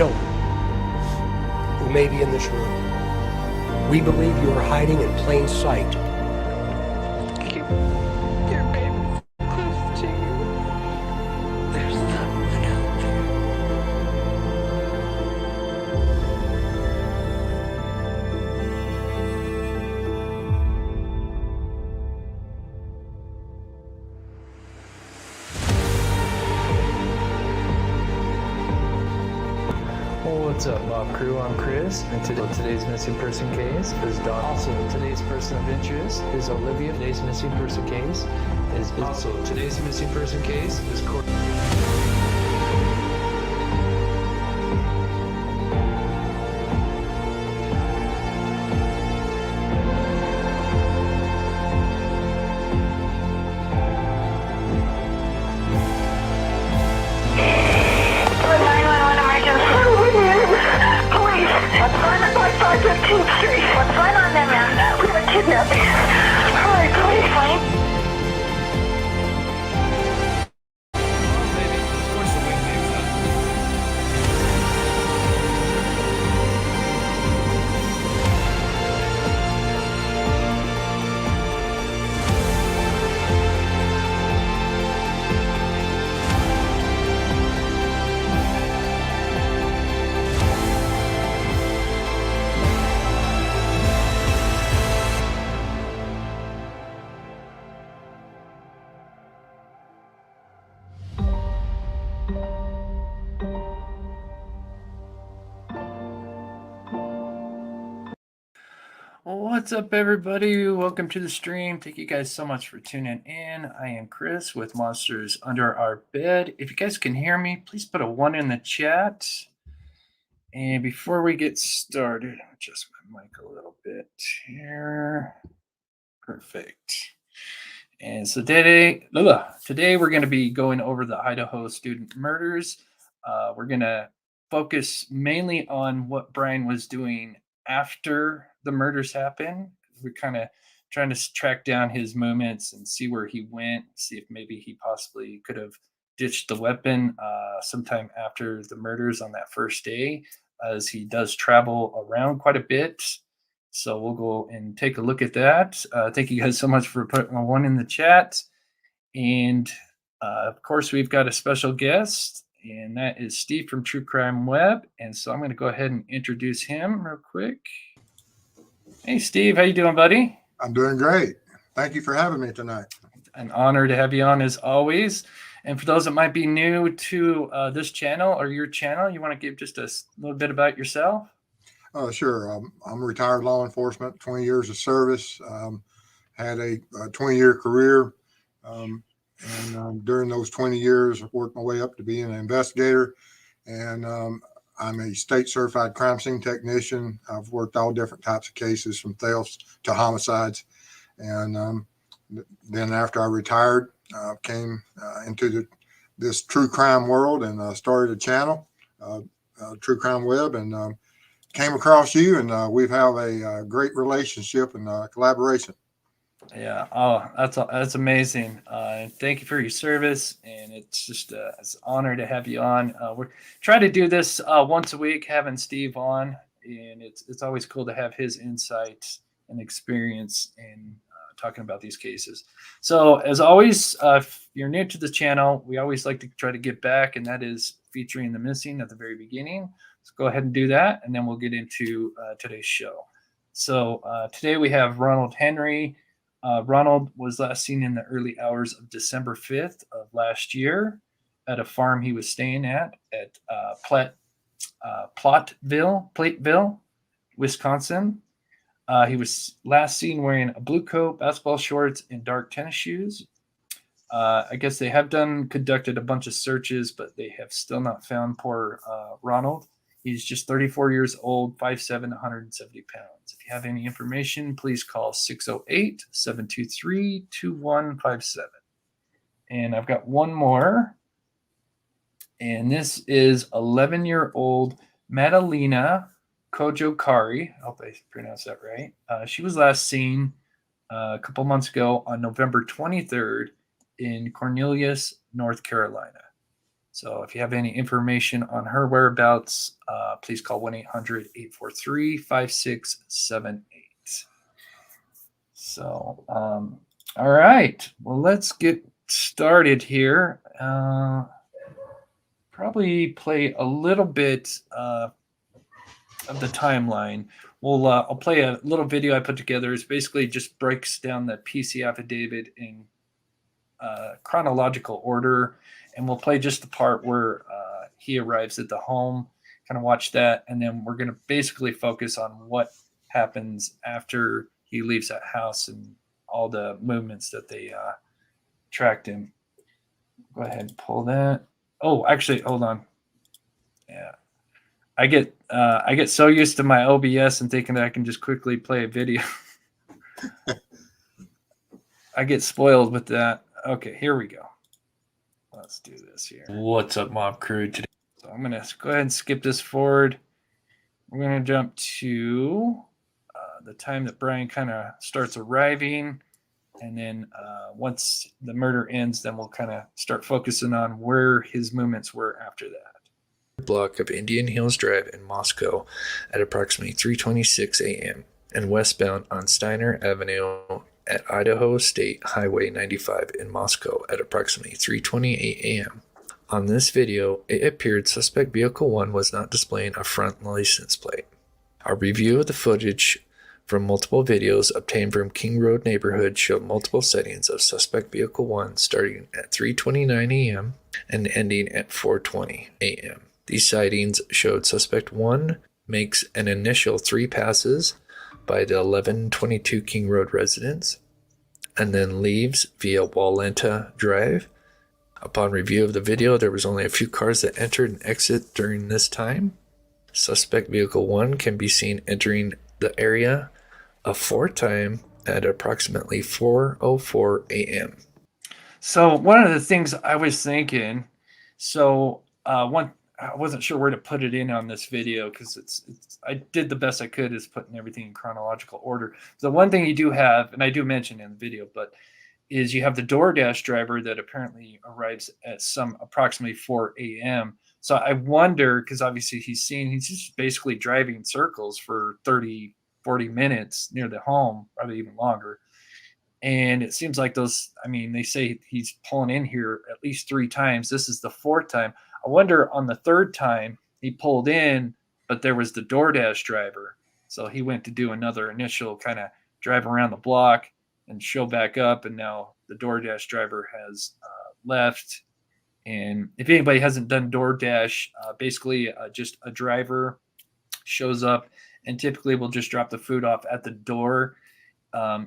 children who may be in this room. We believe you are hiding in plain sight. Keep your baby close to you. There's someone out there. What's up, Mob Crew? I'm Chris, and today's missing person case is Don. Also, today's person of interest is Olivia. Today's missing person case is Corey. What's going on 15th Street? What's going on there, man? We have a kidnapping. Hurry, please. What's up, everybody? Welcome to the stream. Thank you guys so much for tuning in. I am Chris with Monsters Under Our Bed. If you guys can hear me, please put a 1 in the chat. And before we get started, adjust my mic a little bit here. Perfect. And so today we're going to be going over the Idaho student murders. We're going to focus mainly on what Bryan was doing after the murders happened. We're kind of trying to track down his movements and see where he went, see if maybe he possibly could have ditched the weapon sometime after the murders on that first day, as he does travel around quite a bit. So we'll go and take a look at that. Thank you guys so much for putting a 1 in the chat. And of course, we've got a special guest, and that is Steve from True Crime Web. And so I'm going to go ahead and introduce him real quick. Hey, Steve, how you doing, buddy? I'm doing great. Thank you for having me tonight. An honor to have you on, as always. And for those that might be new to this channel or your channel, you want to give just a little bit about yourself? Sure. I'm retired law enforcement, 20 years of service, had a 20-year career. And during those 20 years, I worked my way up to being an investigator. And I'm a state certified crime scene technician. I've worked all different types of cases, from thefts to homicides. And then after I retired, came into this true crime world and started a channel, True Crime Web, and came across you, and we have a great relationship and collaboration. Yeah. Oh, that's amazing. Thank you for your service, and it's just it's an honor to have you on. We're trying to do this once a week, having Steve on, and it's always cool to have his insights and experience in talking about these cases. So as always, if you're new to the channel, we always like to try to get back, and that is featuring the missing at the very beginning. So go ahead and do that, and then we'll get into today's show. So today we have Ronald Henry. Ronald was last seen in the early hours of December 5th of last year at a farm he was staying at Plateville, Wisconsin. He was last seen wearing a blue coat, basketball shorts, and dark tennis shoes. I guess they have conducted a bunch of searches, but they have still not found poor Ronald. He's just 34 years old, 5'7", 170 pounds. If you have any information, please call 608-723-2157. And I've got one more. And this is 11-year-old Madalena Kojokari. I hope I pronounced that right. She was last seen a couple months ago on November 23rd in Cornelius, North Carolina. So if you have any information on her whereabouts, please call 1-800-843-5678. So, all right. Well, let's get started here. Probably play a little bit of the timeline. I'll play a little video I put together. It basically just breaks down the PC affidavit in chronological order, and we'll play just the part where he arrives at the home. Kind of watch that, and then we're going to basically focus on what happens after he leaves that house and all the movements that they tracked him. Go ahead and pull that. Oh, actually, hold on. Yeah, I get so used to my OBS and thinking that I can just quickly play a video. I get spoiled with that. Okay, here we go. Let's do this here. What's up, Mob Crew? Today, so I'm gonna go ahead and skip this forward. We're gonna jump to the time that Bryan kind of starts arriving, and then once the murder ends, then we'll kind of start focusing on where his movements were after that. Block of Indian Hills Drive in Moscow at approximately 3:26 a.m. and westbound on Steiner Avenue at Idaho State Highway 95 in Moscow at approximately 3:28 a.m. On this video, it appeared suspect vehicle 1 was not displaying a front license plate. Our review of the footage from multiple videos obtained from King Road neighborhood showed multiple sightings of suspect vehicle 1 starting at 3:29 a.m. and ending at 4:20 a.m. These sightings showed suspect 1 makes an initial 3 passes by the 1122 King Road residence and then leaves via Walenta Drive. Upon review of the video, there was only a few cars that entered and exit during this time. Suspect vehicle 1 can be seen entering the area a 4th time at approximately 4:04 a.m. So one of the things I was thinking, I wasn't sure where to put it in on this video because I did the best I could is putting everything in chronological order. The one thing you do have, and I do mention in the video, but is you have the DoorDash driver that apparently arrives at some approximately 4 a.m. So I wonder, because obviously he's just basically driving circles for 30, 40 minutes near the home, probably even longer. And it seems like they say he's pulling in here at least 3 times. This is the 4th time. I wonder on the 3rd time he pulled in, but there was the DoorDash driver. So he went to do another initial kind of drive around the block and show back up. And now the DoorDash driver has left. And if anybody hasn't done DoorDash, basically just a driver shows up and typically will just drop the food off at the door.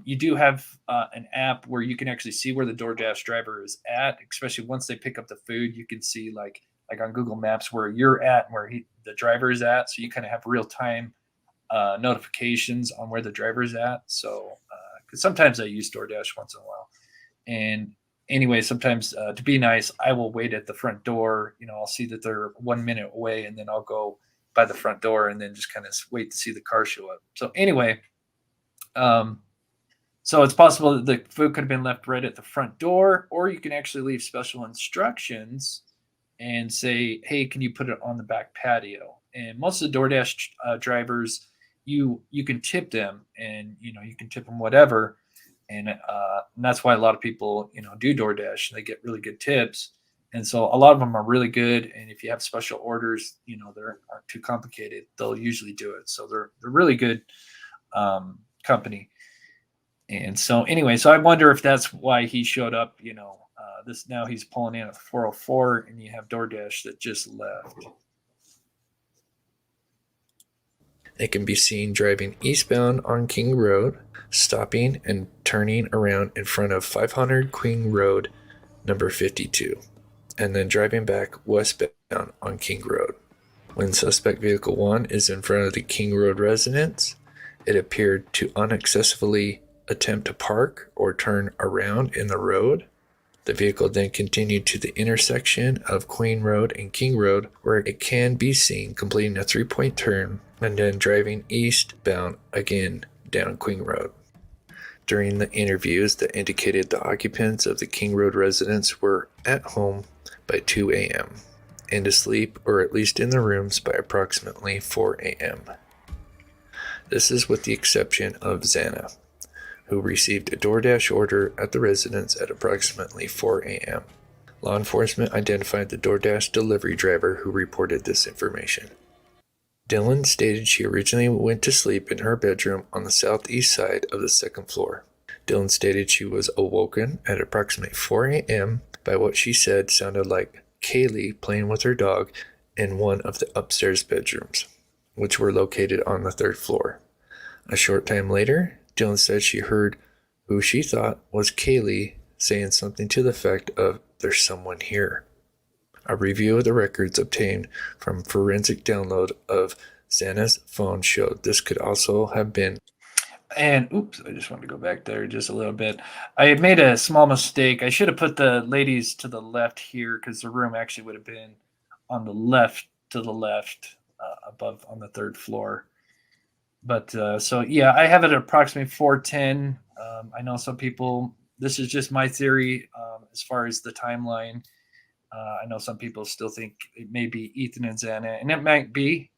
You do have an app where you can actually see where the DoorDash driver is at, especially once they pick up the food. You can see like on Google Maps where you're at and where the driver is at. So you kind of have real-time notifications on where the driver is at. So because sometimes I use DoorDash once in a while. And anyway, sometimes to be nice, I will wait at the front door. I'll see that they're 1 minute away, and then I'll go by the front door and then just kind of wait to see the car show up. So anyway, so it's possible that the food could have been left right at the front door, or you can actually leave special instructions and say, hey, can you put it on the back patio? And most of the DoorDash drivers, you can tip them, and you can tip them whatever. And that's why a lot of people, do DoorDash. They get really good tips. And so a lot of them are really good. And if you have special orders, they aren't too complicated, they'll usually do it. So they're really good company. And so anyway, so I wonder if that's why he showed up, now he's pulling in at 4:04 and you have DoorDash that just left. It can be seen driving eastbound on King Road, stopping and turning around in front of 500 Queen Road, number 52, and then driving back westbound on King Road. When suspect vehicle 1 is in front of the King Road residence, it appeared to unsuccessfully attempt to park or turn around in the road. The vehicle then continued to the intersection of Queen Road and King Road, where it can be seen completing a 3-point turn and then driving eastbound again down Queen Road. During the interviews that indicated the occupants of the King Road residence were at home by 2 a.m. and asleep, or at least in their rooms, by approximately 4 a.m. This is with the exception of Xana, who received a DoorDash order at the residence at approximately 4 a.m. Law enforcement identified the DoorDash delivery driver who reported this information. Dylan stated she originally went to sleep in her bedroom on the southeast side of the second floor. Dylan stated she was awoken at approximately 4 a.m. by what she said sounded like Kaylee playing with her dog in one of the upstairs bedrooms, which were located on the third floor. A short time later, Dylan said she heard who she thought was Kaylee saying something to the effect of, "There's someone here." A review of the records obtained from forensic download of Xana's phone showed this could also have been. And oops, I just wanted to go back there just a little bit. I had made a small mistake. I should have put the ladies to the left here because the room actually would have been on the left to the left above on the third floor. But so, yeah, I have it at approximately 4:10. I know some people, this is just my theory as far as the timeline. I know some people still think it may be Ethan and Xana, and it might be.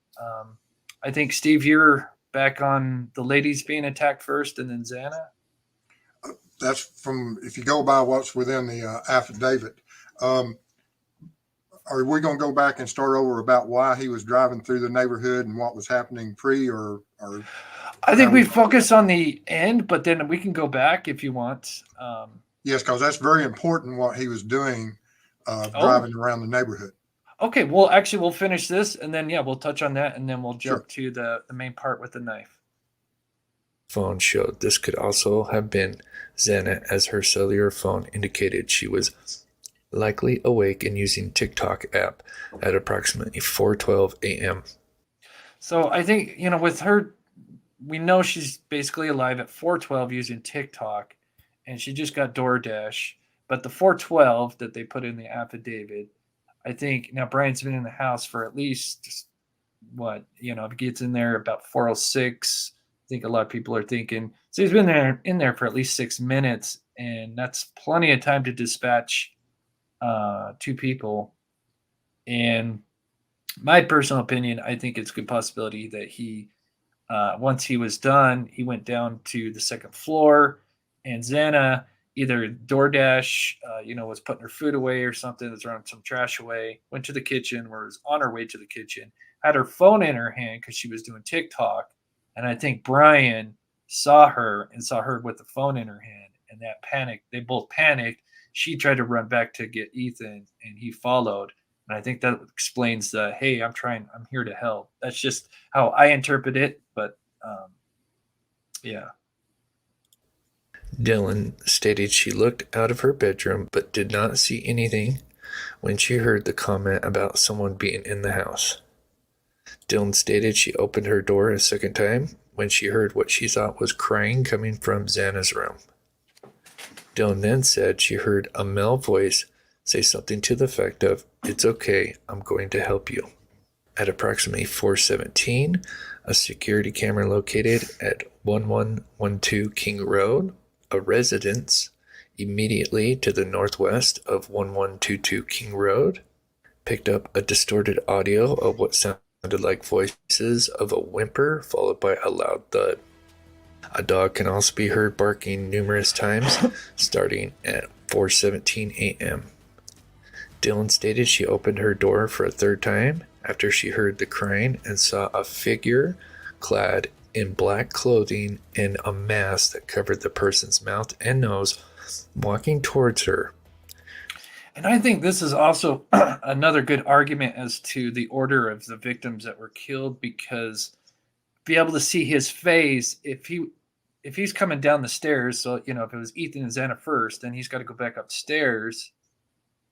I think, Steve, you're back on the ladies being attacked first and then Xana. That's from, if you go by what's within the affidavit. Are we going to go back and start over about why he was driving through the neighborhood and what was happening pre or I think we focus on the end, but then we can go back if you want. Yes, because that's very important what he was doing, driving around the neighborhood. Okay, well, actually, we'll finish this, and then, yeah, we'll touch on that, and then we'll jump to the main part with the knife. Phone showed this could also have been Xana, as her cellular phone indicated she was likely awake and using TikTok app at approximately 4:12 a.m. So I think, with her, we know she's basically alive at 4:12 using TikTok, and she just got DoorDash. But the 4:12 that they put in the affidavit, I think, now Brian's been in the house for at least, if he gets in there about 4:06, I think a lot of people are thinking. So he's been in there for at least 6 minutes, and that's plenty of time to dispatch two people. And my personal opinion, I think it's a good possibility that he, once he was done, he went down to the second floor, and Xana either DoorDash, was putting her food away or something, was throwing some trash away, went to the kitchen, was on her way to the kitchen, had her phone in her hand because she was doing TikTok. And I think Brian saw her with the phone in her hand, and that panic, they both panicked. She tried to run back to get Ethan, and he followed. And I think that explains the, hey, I'm here to help. That's just how I interpret it. But yeah. Dylan stated she looked out of her bedroom but did not see anything when she heard the comment about someone being in the house. Dylan stated she opened her door a second time when she heard what she thought was crying coming from Xana's room. Dylan then said she heard a male voice say something to the effect of, "It's okay, I'm going to help you." At approximately 4:17, a security camera located at 1112 King Road, a residence immediately to the northwest of 1122 King Road, picked up a distorted audio of what sounded like voices of a whimper followed by a loud thud. A dog can also be heard barking numerous times, starting at 4:17 a.m. Dylan stated she opened her door for a third time after she heard the crying and saw a figure clad in black clothing and a mask that covered the person's mouth and nose walking towards her. And I think this is also another good argument as to the order of the victims that were killed, because be able to see his face, if he's coming down the stairs, so if it was Ethan and Xana first, then he's got to go back upstairs,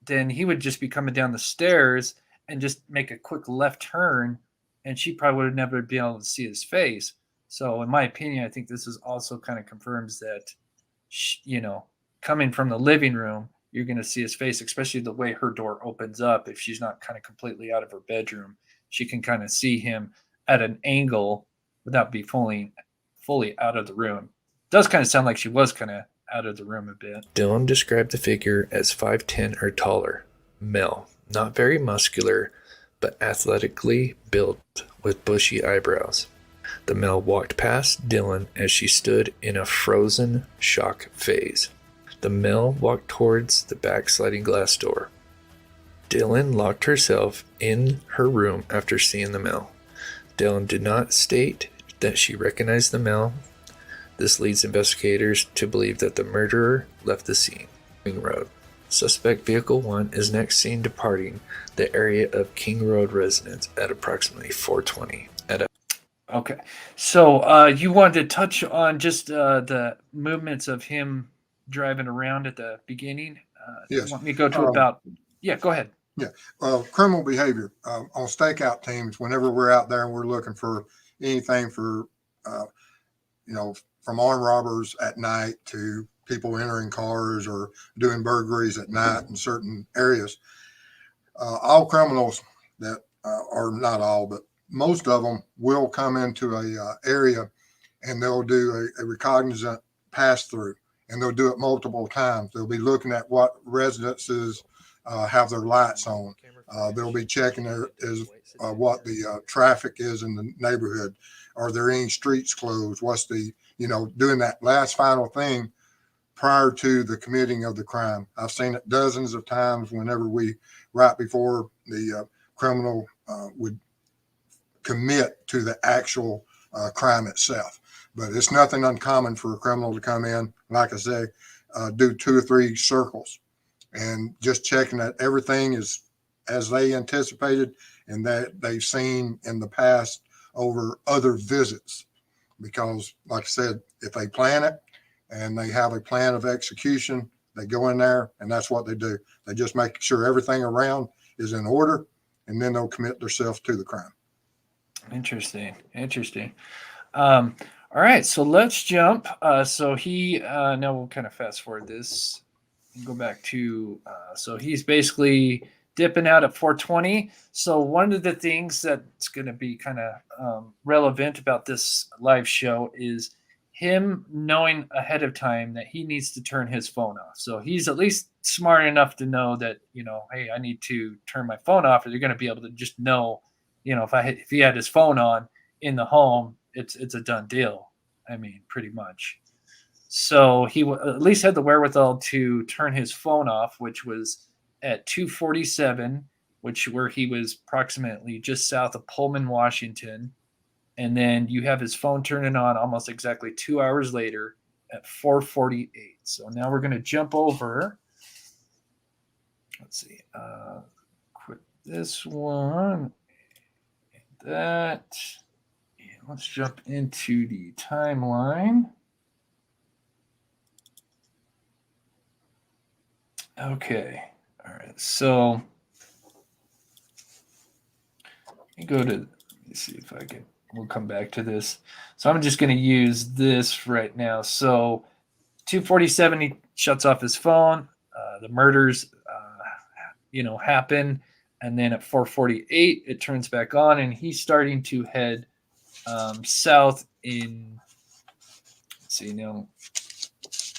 then he would just be coming down the stairs and just make a quick left turn, and she probably would have never been able to see his face. So in my opinion, I think this is also kind of confirms that, coming from the living room, you're going to see his face, especially the way her door opens up. If she's not kind of completely out of her bedroom, she can kind of see him at an angle without being fully out of the room. It does kind of sound like she was kind of out of the room a bit. Dylan described the figure as 5'10" or taller, male, not very muscular, but athletically built with bushy eyebrows. The male walked past Dylan as she stood in a frozen shock phase. The male walked towards the back sliding glass door. Dylan locked herself in her room after seeing the male. Dylan did not state that she recognized the male. This leads investigators to believe that the murderer left the scene. King Road. Suspect Vehicle 1 is next seen departing the area of King Road residence at approximately 4:20. Okay, so you wanted to touch on just the movements of him driving around at the beginning. Yes. You want me to go to about? Yeah, go ahead. Yeah. Criminal behavior on stakeout teams. Whenever we're out there and we're looking for anything for, from armed robbers at night to people entering cars or doing burglaries at night in certain areas, all criminals that are not all, but most of them will come into a area and they'll do a recognizant pass through, and they'll do it multiple times. They'll be looking at what residences have their lights on. They'll be checking what the traffic is in the neighborhood. Are there any streets closed? What's the, doing that last final thing prior to the committing of the crime. I've seen it dozens of times whenever right before the criminal would commit to the actual crime itself. But it's nothing uncommon for a criminal to come in, like I say, do 2 or 3 circles and just checking that everything is as they anticipated and that they've seen in the past over other visits. Because like I said, if they plan it and they have a plan of execution, they go in there and that's what they do. They just make sure everything around is in order, and then they'll commit themselves to the crime. Interesting. All right, so let's jump. So he now we'll kind of fast forward this and go back to so he's basically dipping out at 4:20. So one of the things that's going to be kind of relevant about this live show is him knowing ahead of time that he needs to turn his phone off. So he's at least smart enough to know that, hey, I need to turn my phone off, or they're going to be able to just know, if he had his phone on in the home, it's a done deal. I mean, pretty much. So he at least had the wherewithal to turn his phone off, which was at 2:47, where he was approximately just south of Pullman, Washington. And then you have his phone turning on almost exactly 2 hours later at 4:48. So now we're going to jump over. Let's see. Quit this one. That. And let's jump into the timeline. Okay. All right. So let me go to, let me see if I can, we'll come back to this. So I'm just going to use this right now. So 2:47, he shuts off his phone. The murders, happen. And then at 4:48, it turns back on, and he's starting to head south in, let's see,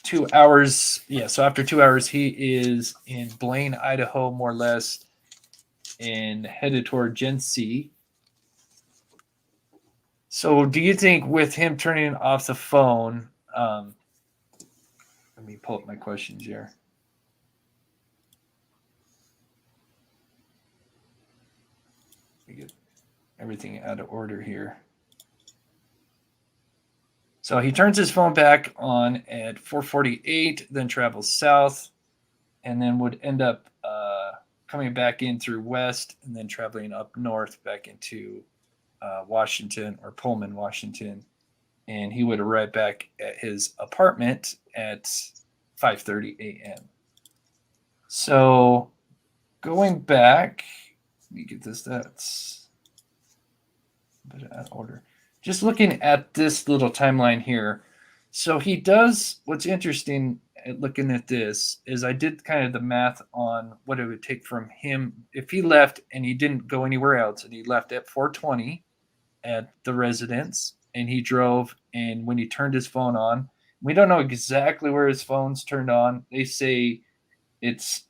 2 hours. Yeah, so after 2 hours, he is in Blaine, Idaho, more or less, and headed toward Genesee. So do you think with him turning off the phone, let me pull up my questions here. Let me get everything out of order here. So he turns his phone back on at 4:48, then travels south, and then would end up coming back in through west, and then traveling up north back into Washington, or Pullman, Washington. And he would arrive back at his apartment at 5:30 a.m. So going back, let me get this. That's a bit out of order. Just looking at this little timeline here. So he does, what's interesting at looking at this is I did kind of the math on what it would take from him if he left and he didn't go anywhere else, and he left at 4:20 at the residence, and he drove, and when he turned his phone on, we don't know exactly where his phone's turned on. They say it's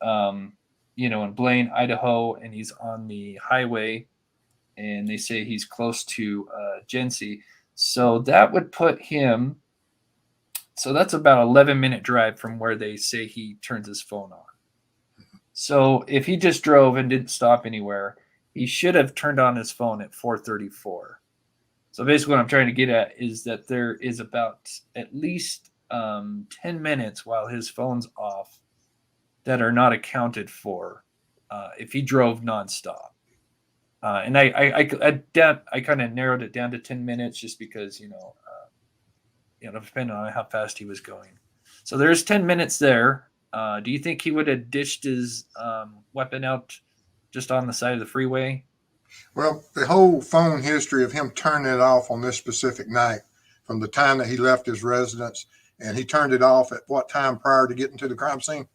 in Blaine, Idaho, and he's on the highway, and they say he's close to Genesee. So that would put him. So that's about 11-minute drive from where they say he turns his phone on. So if he just drove and didn't stop anywhere, he should have turned on his phone at 4:34. So basically what I'm trying to get at is that there is about at least 10 minutes while his phone's off that are not accounted for if he drove nonstop. And I kind of narrowed it down to 10 minutes just because, depending on how fast he was going. So there's 10 minutes there. Do you think he would have dished his weapon out just on the side of the freeway? Well, the whole phone history of him turning it off on this specific night, from the time that he left his residence, and he turned it off at what time prior to getting to the crime scene?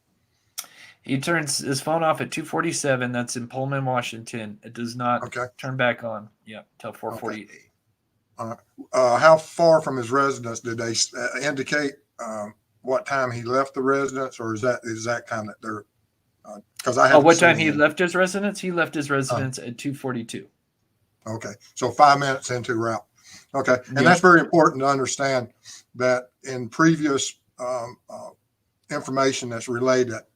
He turns his phone off at 2:47. That's in Pullman, Washington. It does not turn back on. Yeah, till 4:48. How far from his residence did they indicate what time he left the residence, or is that the exact time that they're? Because I have. What time he left his residence? He left his residence at 2:42. Okay, so 5 minutes into route. Okay, and that's very important to understand that in previous information that's relayed that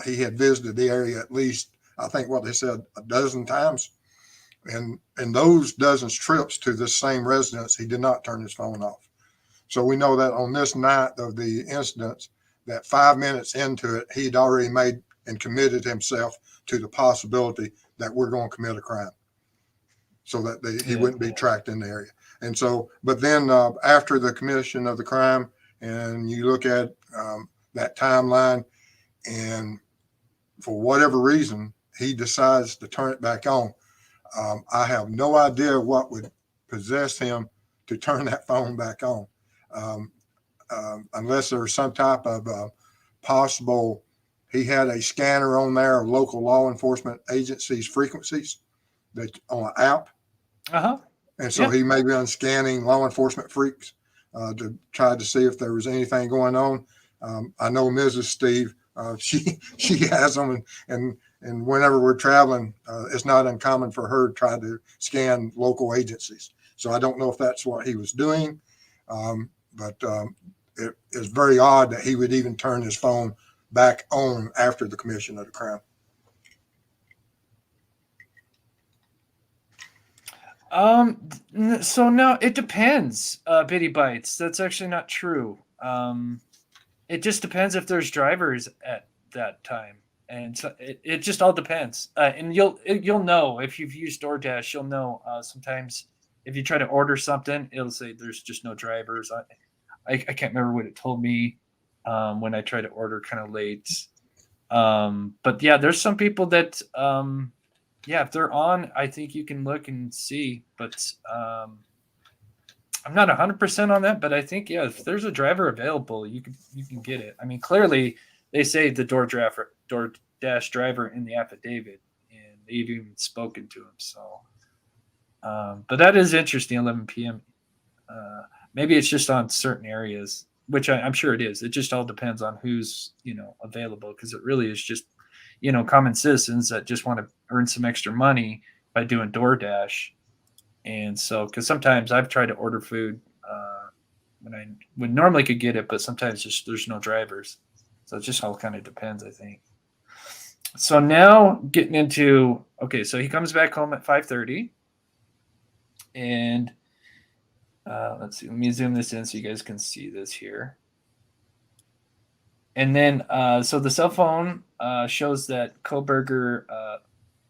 he had visited the area at least, I think what they said, a dozen times. And in those dozens trips to this same residence, he did not turn his phone off. So we know that on this night of the incidents, that 5 minutes into it, he'd already made and committed himself to the possibility that we're going to commit a crime, so that he wouldn't be tracked in the area. And so, but then after the commission of the crime, and you look at that timeline, and for whatever reason, he decides to turn it back on. I have no idea what would possess him to turn that phone back on, unless there's some type of possible, he had a scanner on there of local law enforcement agencies' frequencies that on an app. And so he may be scanning law enforcement freaks to try to see if there was anything going on. I know Mrs. Steve, she has them, and whenever we're traveling, it's not uncommon for her to try to scan local agencies. So I don't know if that's what he was doing, but it is very odd that he would even turn his phone back on after the commission of the crime. So no, it depends, Bitty Bites. That's actually not true. It just depends if there's drivers at that time. And so it just all depends. And you'll know if you've used DoorDash, you'll know sometimes if you try to order something, it'll say there's just no drivers. I can't remember what it told me when I tried to order kind of late. But yeah, there's some people that, if they're on, I think you can look and see. But I'm not 100% on that. But I think, if there's a driver available, you can get it. I mean, clearly they say the DoorDash driver in the affidavit, and they've even spoken to him. So, but that is interesting. 11 p.m. Maybe it's just on certain areas, which I'm sure it is. It just all depends on who's available, because it really is just common citizens that just want to earn some extra money by doing DoorDash. And so, because sometimes I've tried to order food when I would normally could get it, but sometimes just there's no drivers. So it just all kind of depends, I think. So now getting into, so he comes back home at 5:30, and let's see, let me zoom this in so you guys can see this here. And then, so the cell phone shows that Kohberger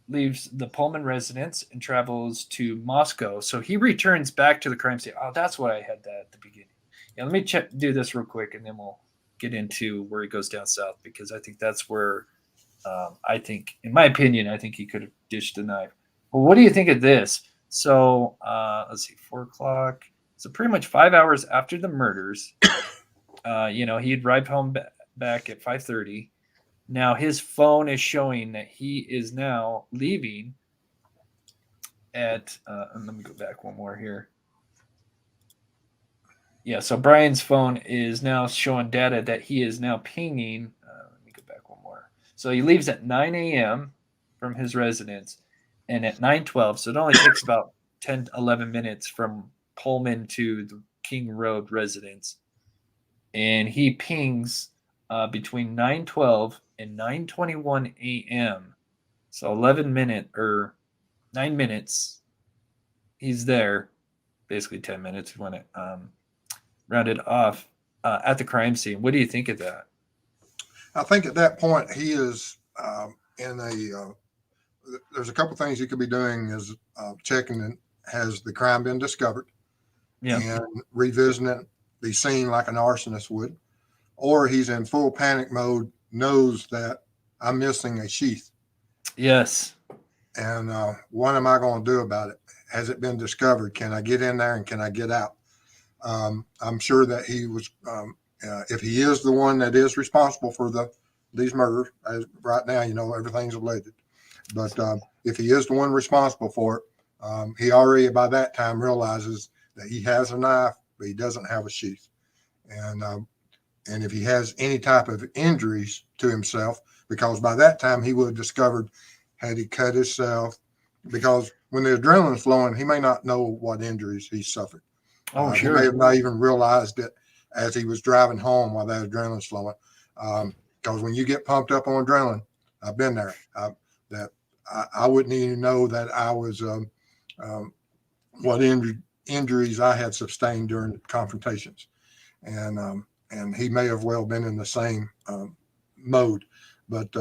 leaves the Pullman residence and travels to Moscow. So he returns back to the crime scene. Oh, that's why I had that at the beginning. Yeah, let me do this real quick, and then we'll get into where he goes down south, because I think that's where I think, in my opinion, I think he could have dished the knife. Well, what do you think of this? So let's see, 4 o'clock. So pretty much 5 hours after the murders, he'd arrived home back at 5:30. Now his phone is showing that he is now leaving at, let me go back one more here. Yeah, so Brian's phone is now showing data that he is now pinging. Let me go back one more. So he leaves at 9 a.m. from his residence, and at 9:12, so it only takes about 10, 11 minutes from Pullman to the King Road residence. And he pings between 9:12 and 9:21 a.m. So 9 minutes. He's there, basically 10 minutes. If you want to round it off at the crime scene. What do you think of that? I think at that point he is in a. There's a couple things he could be doing is checking has the crime been discovered, and revisiting the scene like an arsonist would, or he's in full panic mode, knows that I'm missing a sheath. Yes. And what am I going to do about it? Has it been discovered? Can I get in there and can I get out? I'm sure that he was, if he is the one that is responsible for these murders, as right now, everything's alleged. But if he is the one responsible for it, he already by that time realizes that he has a knife, but he doesn't have a sheath. And if he has any type of injuries to himself, because by that time he would have discovered had he cut himself, because when the adrenaline's flowing, he may not know what injuries he suffered. Oh, He sure. may have not even realized it as he was driving home while that adrenaline's flowing. Because when you get pumped up on adrenaline, I've been there. I wouldn't even know that I was what injuries I had sustained during the confrontations, and he may have well been in the same mode. But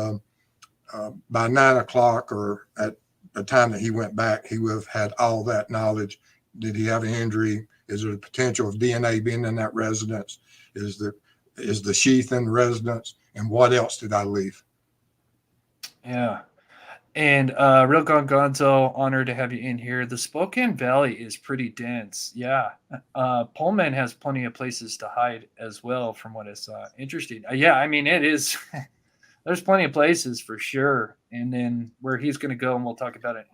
by 9 o'clock or at the time that he went back, he would have had all that knowledge. Did he have an injury? Is there the potential of DNA being in that residence? Is the sheath in the residence? And what else did I leave? Yeah. And Real Gonzo, honored to have you in here. The Spokane Valley is pretty dense. Yeah. Pullman has plenty of places to hide as well, from what I saw. Interesting. Yeah, I mean, it is. There's plenty of places for sure. And then where he's going to go, and we'll talk about it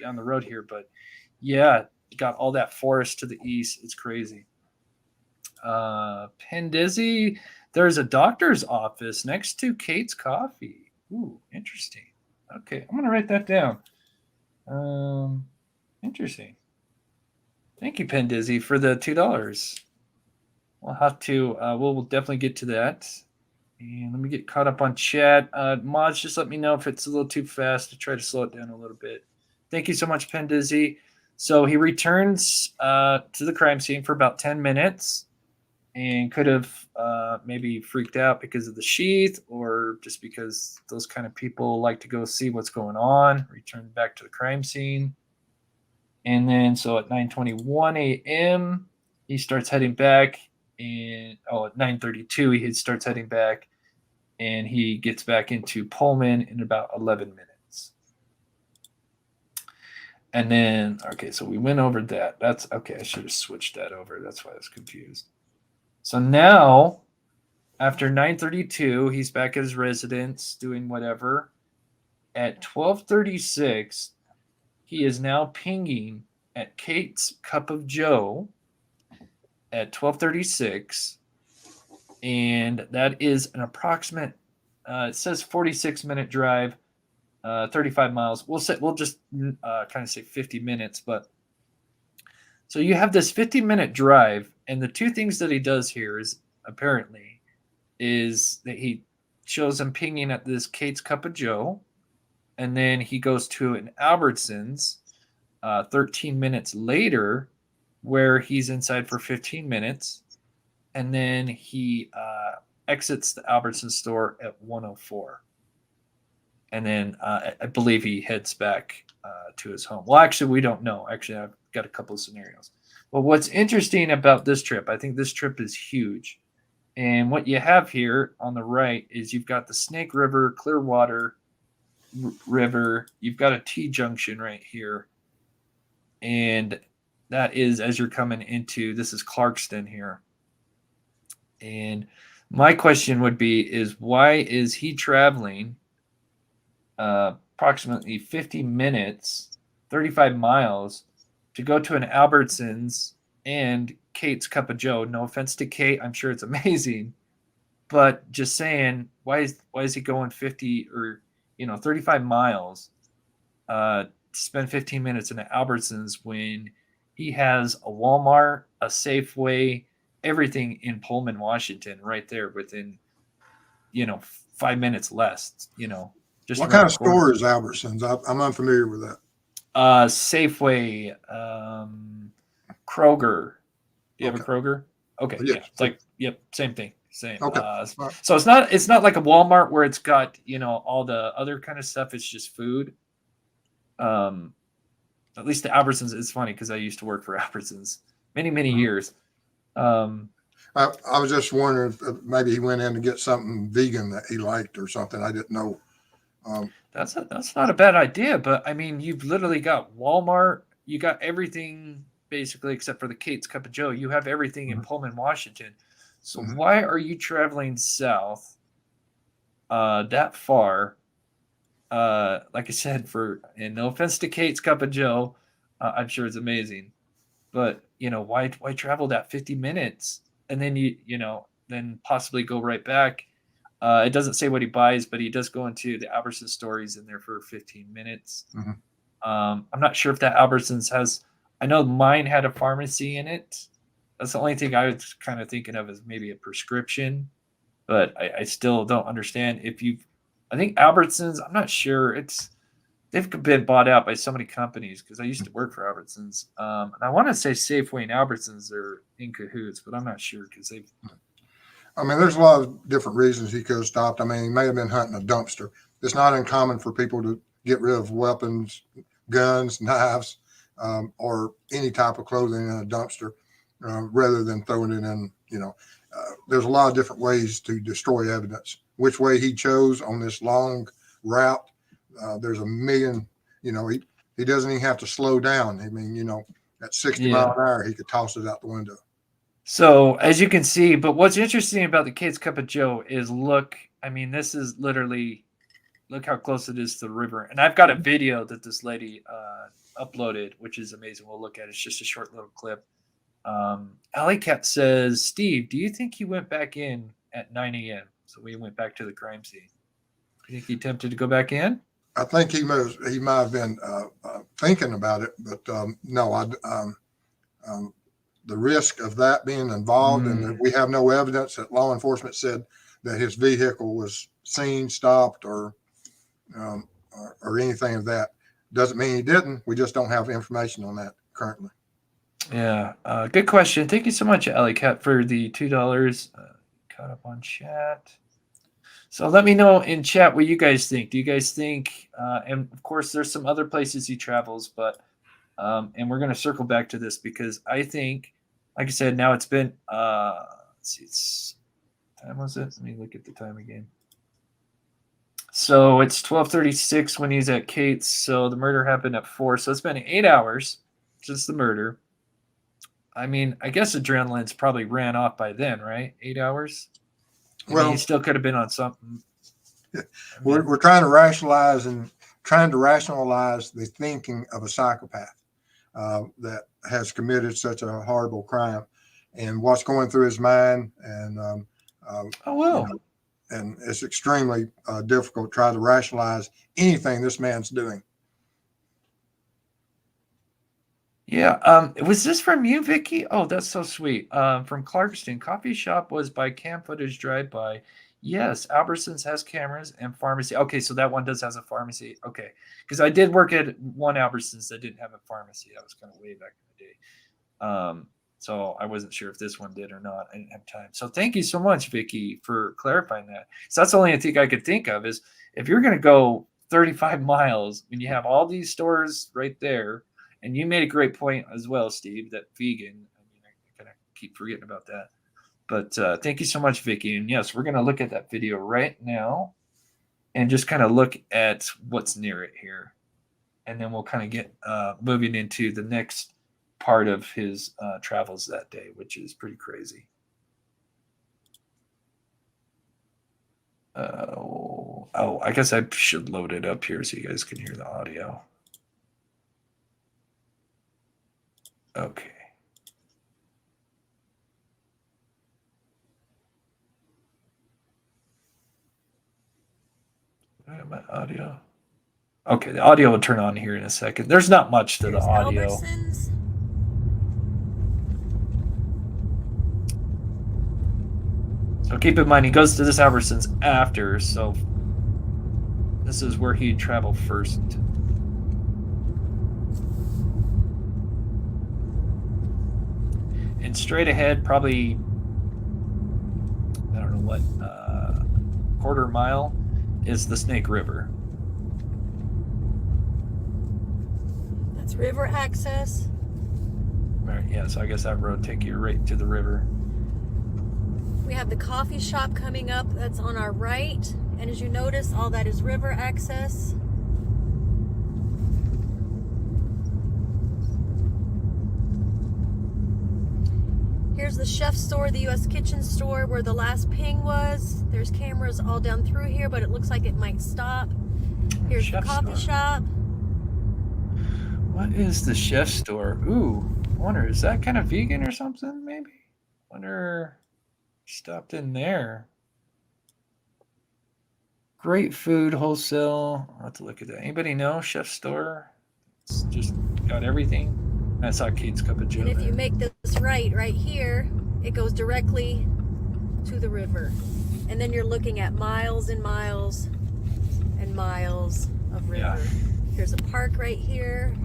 down the road here. But yeah, got all that forest to the east. It's crazy. Pendizzi, there's a doctor's office next to Kate's Coffee. Ooh, interesting. Okay, I'm gonna write that down. Interesting. Thank you, Pendizzi, for the $2. We'll have to. We'll definitely get to that. And let me get caught up on chat. Mods, just let me know if it's a little too fast to try to slow it down a little bit. Thank you so much, Pendizzi. So he returns to the crime scene for about 10 minutes and could have maybe freaked out because of the sheath, or just because those kind of people like to go see what's going on. Return back to the crime scene. And then so at 9:21 a.m., he starts heading back. And at 9:32, he starts heading back, and he gets back into Pullman in about 11 minutes. And then, okay, so we went over that. That's okay. I should have switched that over. That's why I was confused. So now, after 9:32, he's back at his residence doing whatever. At 12:36, he is now pinging at Kate's Cup of Joe at 12:36, and that is an approximate. It says 46-minute drive, 35 miles. We'll just kind of say 50 minutes, but so you have this 50-minute drive, and the two things that he does here is that he shows him pinging at this Kate's Cup of Joe, and then he goes to an Albertsons 13 minutes later, where he's inside for 15 minutes, and then he exits the Albertsons store at 1:04. And then I believe he heads back to his home. Well, actually, we don't know. Actually, I've got a couple of scenarios. But what's interesting about this trip, I think this trip is huge. And what you have here on the right is you've got the Snake River, Clearwater River. You've got a T-junction right here. And that is as you're coming into, this is Clarkston here. And my question would be is why is he traveling approximately 50 minutes, 35 miles to go to an Albertsons and Kate's Cup of Joe? No offense to Kate, I'm sure it's amazing. But just saying, why is he going 50 or 35 miles to spend 15 minutes in an Albertsons when he has a Walmart, a Safeway, everything in Pullman, Washington, right there within 5 minutes less. Just What around kind the of corner. store is Albertsons? I'm unfamiliar with that. Safeway, Kroger. Do you have a Okay. Kroger? Okay, Yes. yeah, it's like same thing, same. Okay. All right. So it's not like a Walmart where it's got all the other kind of stuff. It's just food. At least the Albertsons. It's funny because I used to work for Albertsons many Mhm. years. I was just wondering if maybe he went in to get something vegan that he liked or something. I didn't know. That's not a bad idea, but I mean, you've literally got Walmart. You got everything basically except for the Kate's Cup of Joe. You have everything in Mhm. Pullman, Washington. So Mhm. why are you traveling south that far? Like I said, and no offense to Kate's Cup of Joe, I'm sure it's amazing, but why travel that 50 minutes and then then possibly go right back? It doesn't say what he buys, but he does go into the Albertsons store. He's in there for 15 minutes. Mhm. I'm not sure if that Albertsons has. I know mine had a pharmacy in it. That's the only thing I was kind of thinking of as maybe a prescription, but I still don't understand if you. I think Albertsons. I'm not sure. They've been bought out by so many companies because I used to work for Albertsons, and I want to say Safeway and Albertsons are in cahoots, but I'm not sure because they've. I mean, there's a lot of different reasons he could have stopped. I mean, he may have been hunting a dumpster. It's not uncommon for people to get rid of weapons, guns, knives, or any type of clothing in a dumpster rather than throwing it in. There's a lot of different ways to destroy evidence. Which way he chose on this long route, there's a million. He doesn't even have to slow down. I mean, at 60 Yeah. mile an hour, he could toss it out the window. So as you can see, but what's interesting about the Kate's Cup of Joe is I mean, this is literally, look how close it is to the river. And I've got a video that this lady uploaded, which is amazing. We'll look at it. It's just a short little clip. Alley Cat says, Steve, do you think he went back in at 9 a.m.? So we went back to the crime scene. You think he attempted to go back in? I think he might have been thinking about it, but no, the risk of that being involved, and that we have no evidence that law enforcement said that his vehicle was seen, stopped, or anything of that, doesn't mean he didn't. We just don't have information on that currently. Yeah. Good question. Thank you so much, Alley Cat, for the $2. Caught up on chat. So let me know in chat what you guys think. Do you guys think, and of course, there's some other places he travels, but, and we're going to circle back to this because I think, like I said, now it's been, let's see, time was it? Let me look at the time again. So it's 12:36 when he's at Kate's. So the murder happened at 4. So it's been 8 hours since the murder. I mean, I guess adrenaline's probably ran off by then, right? 8 hours. I mean, he still could have been on something. We're trying to rationalize the thinking of a psychopath that has committed such a horrible crime, and what's going through his mind. And and it's extremely difficult to try to rationalize anything this man's doing. Yeah. Was this from you, Vicky? Oh, that's so sweet. From Clarkston. Coffee shop was by cam footage drive-by. Yes, Albertsons has cameras and pharmacy. Okay, so that one does has a pharmacy. Okay, because I did work at one Albertsons that didn't have a pharmacy. That was kind of way back in the day. So I wasn't sure if this one did or not. I didn't have time. So thank you so much, Vicky, for clarifying that. So that's the only thing I could think of is if you're going to go 35 miles when you have all these stores right there. And you made a great point as well, Steve, that vegan. I mean, I kind of keep forgetting about that. But thank you so much, Vicky. And yes, we're going to look at that video right now and just kind of look at what's near it here. And then we'll kind of get moving into the next part of his travels that day, which is pretty crazy. I guess I should load it up here so you guys can hear the audio. Okay. My audio. Okay, the audio will turn on here in a second. There's not much to the There's audio. Albertsons. So keep in mind, he goes to this Albertsons after, so this is where he traveled first. And straight ahead, probably, I don't know what, quarter mile is the Snake River. That's river access. Right, yeah, so I guess that road take you right to the river. We have the coffee shop coming up. That's on our right. And as you notice, all that is river access. Here's the chef's store, the U.S. Kitchen store, where the last ping was. There's cameras all down through here, but it looks like it might stop. Here's the Chef's coffee store. shop. What is the chef's store? Ooh, I wonder, is that kind of vegan or something, maybe? Wonder, stopped in there. Great food wholesale. I'll have to look at that. Anybody know chef's store? It's just got everything. I saw Kate's Cup of Joe. And if there. you make this right here, it goes directly to the river. And then you're looking at miles and miles and miles of river. Yeah. Here's a park right here.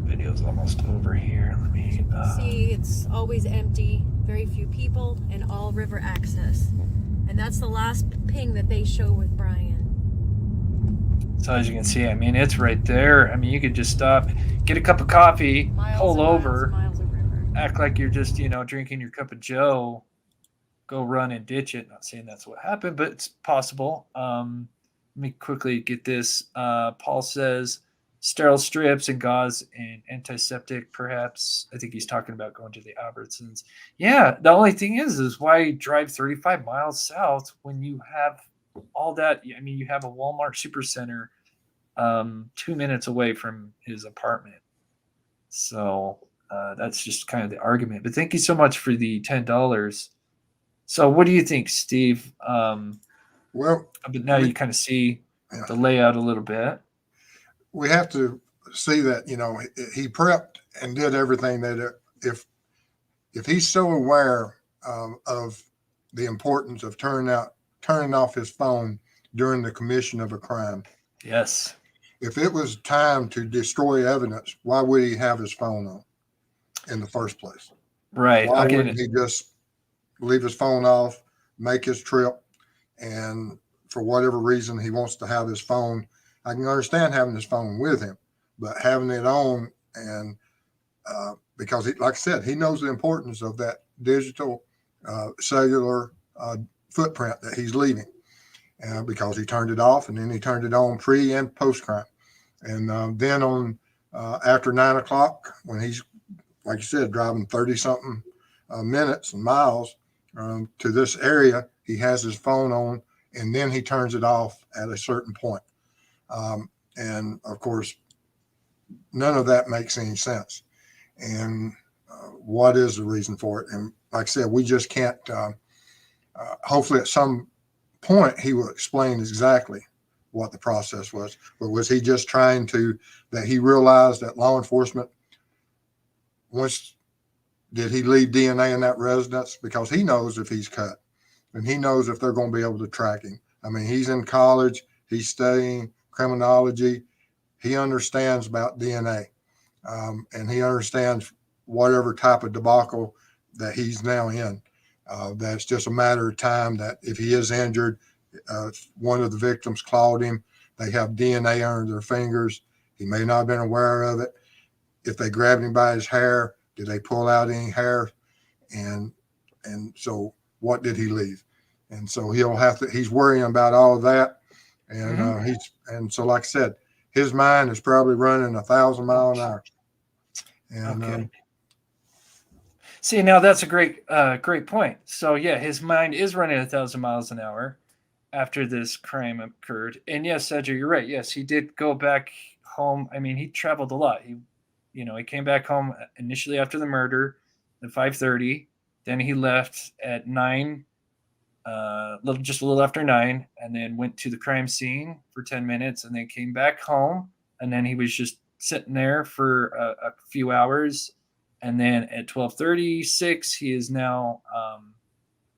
Video's almost over here. Let me See, it's always empty, very few people, and all river access. And that's the last ping that they show with Bryan. So as you can see, I mean, it's right there. I mean, you could just stop, get a cup of coffee, Miles pull and miles over, and miles of river. act like you're just, drinking your cup of Joe, go run and ditch it. Not saying that's what happened, but it's possible. Let me quickly get this. Paul says sterile strips and gauze and antiseptic, perhaps. I think he's talking about going to the Albertsons. Yeah, the only thing is why drive 35 miles south when you have all that? I mean, you have a Walmart Supercenter 2 minutes away from his apartment. So that's just kind of the argument. But thank you so much for the $10. So what do you think, Steve? Well, But now you kind of see the layout a little bit. we have to see that, he prepped and did everything that if he's so aware of the importance of turning off his phone during the commission of a crime. Yes. If it was time to destroy evidence, why would he have his phone on in the first place? Right. Why I'll get wouldn't it. he just leave his phone off, make his trip, and for whatever reason he wants to have his phone? I can understand having his phone with him, but having it on and because like I said, he knows the importance of that digital cellular footprint that he's leaving because he turned it off and then he turned it on pre and post crime. And then on after 9 o'clock, when he's, like you said, driving 30 something minutes and miles to this area, he has his phone on and then he turns it off at a certain point. And of course, none of that makes any sense. And what is the reason for it? And like I said, we just can't, hopefully at some point he will explain exactly what the process was. But was he just trying that he realized that law enforcement, did he leave DNA in that residence? Because he knows if he's cut and he knows if they're going to be able to track him. I mean, he's in college, he's studying criminology. He understands about DNA and he understands whatever type of debacle that he's now in. That's just a matter of time that if he is injured, one of the victims clawed him, they have DNA under their fingers. He may not have been aware of it. If they grabbed him by his hair, did they pull out any hair? And so what did he leave? And so he's worrying about all of that. And so, like I said, his mind is probably running 1,000 miles an hour. And Okay. See, now that's a great point. So yeah, his mind is running 1,000 miles an hour after this crime occurred. And yes, Cedric, you're right. Yes, he did go back home. I mean, he traveled a lot. He came back home initially after the murder at 5:30. Then he left at 9, just a little after 9, and then went to the crime scene for 10 minutes, and then came back home. And then he was just sitting there for a few hours. And then at 12:36, he is now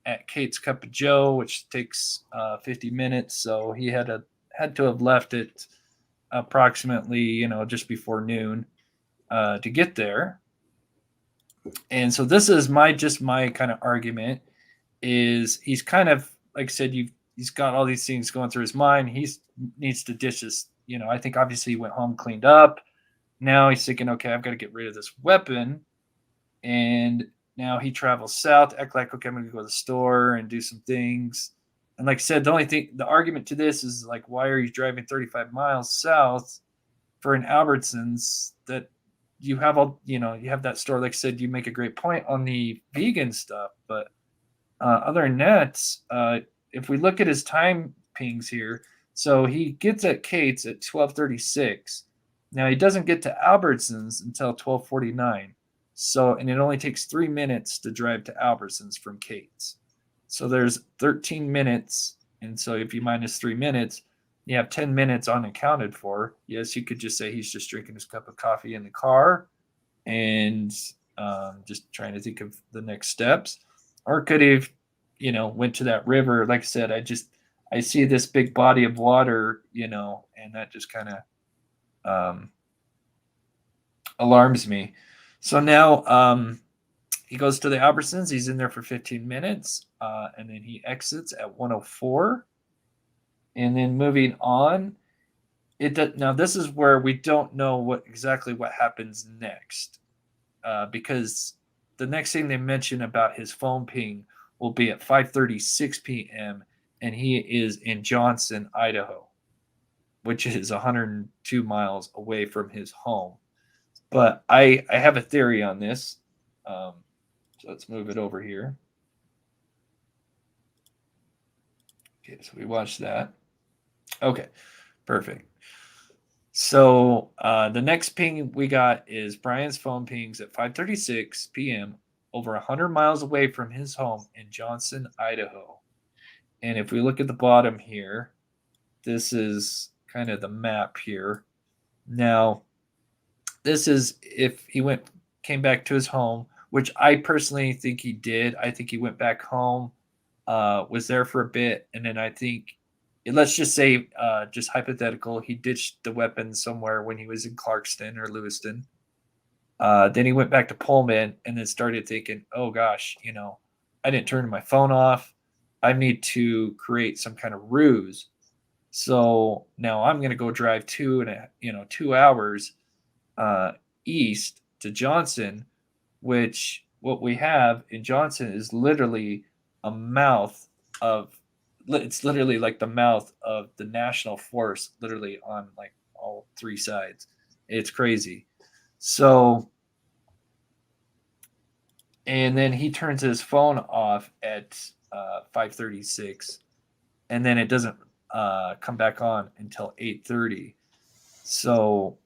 at Kate's Cup of Joe, which takes 50 minutes. So he had to have left it approximately, just before noon to get there. And so this is my kind of argument is he's kind of, like I said, he's got all these things going through his mind. He needs to ditch this. I think obviously he went home, cleaned up. Now he's thinking, okay, I've got to get rid of this weapon. And now he travels south, act like, okay, I'm going to go to the store and do some things. And like I said, the argument to this is like, why are you driving 35 miles south for an Albertsons that you have you have that store? Like I said, you make a great point on the vegan stuff, but other than that, if we look at his time pings here, so he gets at Kate's at 12:36. Now he doesn't get to Albertsons until 12:49. So, and it only takes 3 minutes to drive to Albertsons from Kate's. So there's 13 minutes. And so if you minus 3 minutes, you have 10 minutes unaccounted for. Yes, you could just say he's just drinking his cup of coffee in the car and just trying to think of the next steps. Or could he have, went to that river. Like I said, I see this big body of water, and that just kind of alarms me. So now he goes to the Albertsons. He's in there for 15 minutes, and then he exits at 1:04. And then moving on, now this is where we don't know exactly what happens next, because the next thing they mention about his phone ping will be at 5:36 p.m. and he is in Johnson, Idaho, which is 102 miles away from his home. But I have a theory on this. So let's move it over here. Okay, so we watched that. Okay, perfect. So the next ping we got is Brian's phone pings at 5:36 p.m. over 100 miles away from his home in Johnson, Idaho. And if we look at the bottom here, this is kind of the map here. Now, this is if he came back to his home, which I personally think he did. I think he went back home, was there for a bit, and then I think, let's just say, just hypothetical, he ditched the weapon somewhere when he was in Clarkston or Lewiston. Then he went back to Pullman and then started thinking, oh gosh, I didn't turn my phone off. I need to create some kind of ruse. So now I'm going to go drive 2 hours east to Johnson, which what we have in Johnson is literally it's literally like the mouth of the national forest, literally on like all 3 sides. It's crazy. So, and then he turns his phone off at 5:36, and then it doesn't come back on until 8:30. So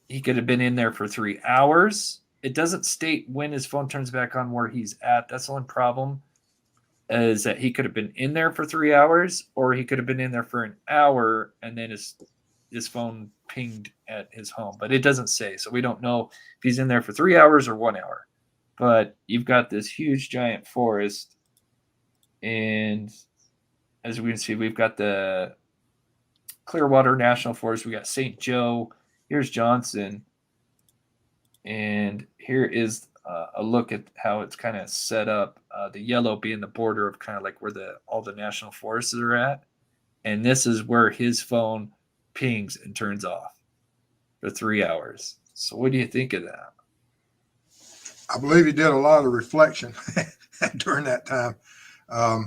he could have been in there for 3 hours. It doesn't state when his phone turns back on where he's at. That's the only problem, is that he could have been in there for 3 hours, or he could have been in there for an hour and then his phone pinged at his home. But it doesn't say, so we don't know if he's in there for 3 hours or 1 hour. But you've got this huge giant forest, and as we can see, we've got the Clearwater National Forest. We got St. Joe. Here's Johnson, and here is a look at how it's kind of set up. The yellow being the border of kind of like where all the national forests are at, and this is where his phone pings and turns off for 3 hours. So what do you think of that? I believe he did a lot of reflection during that time. I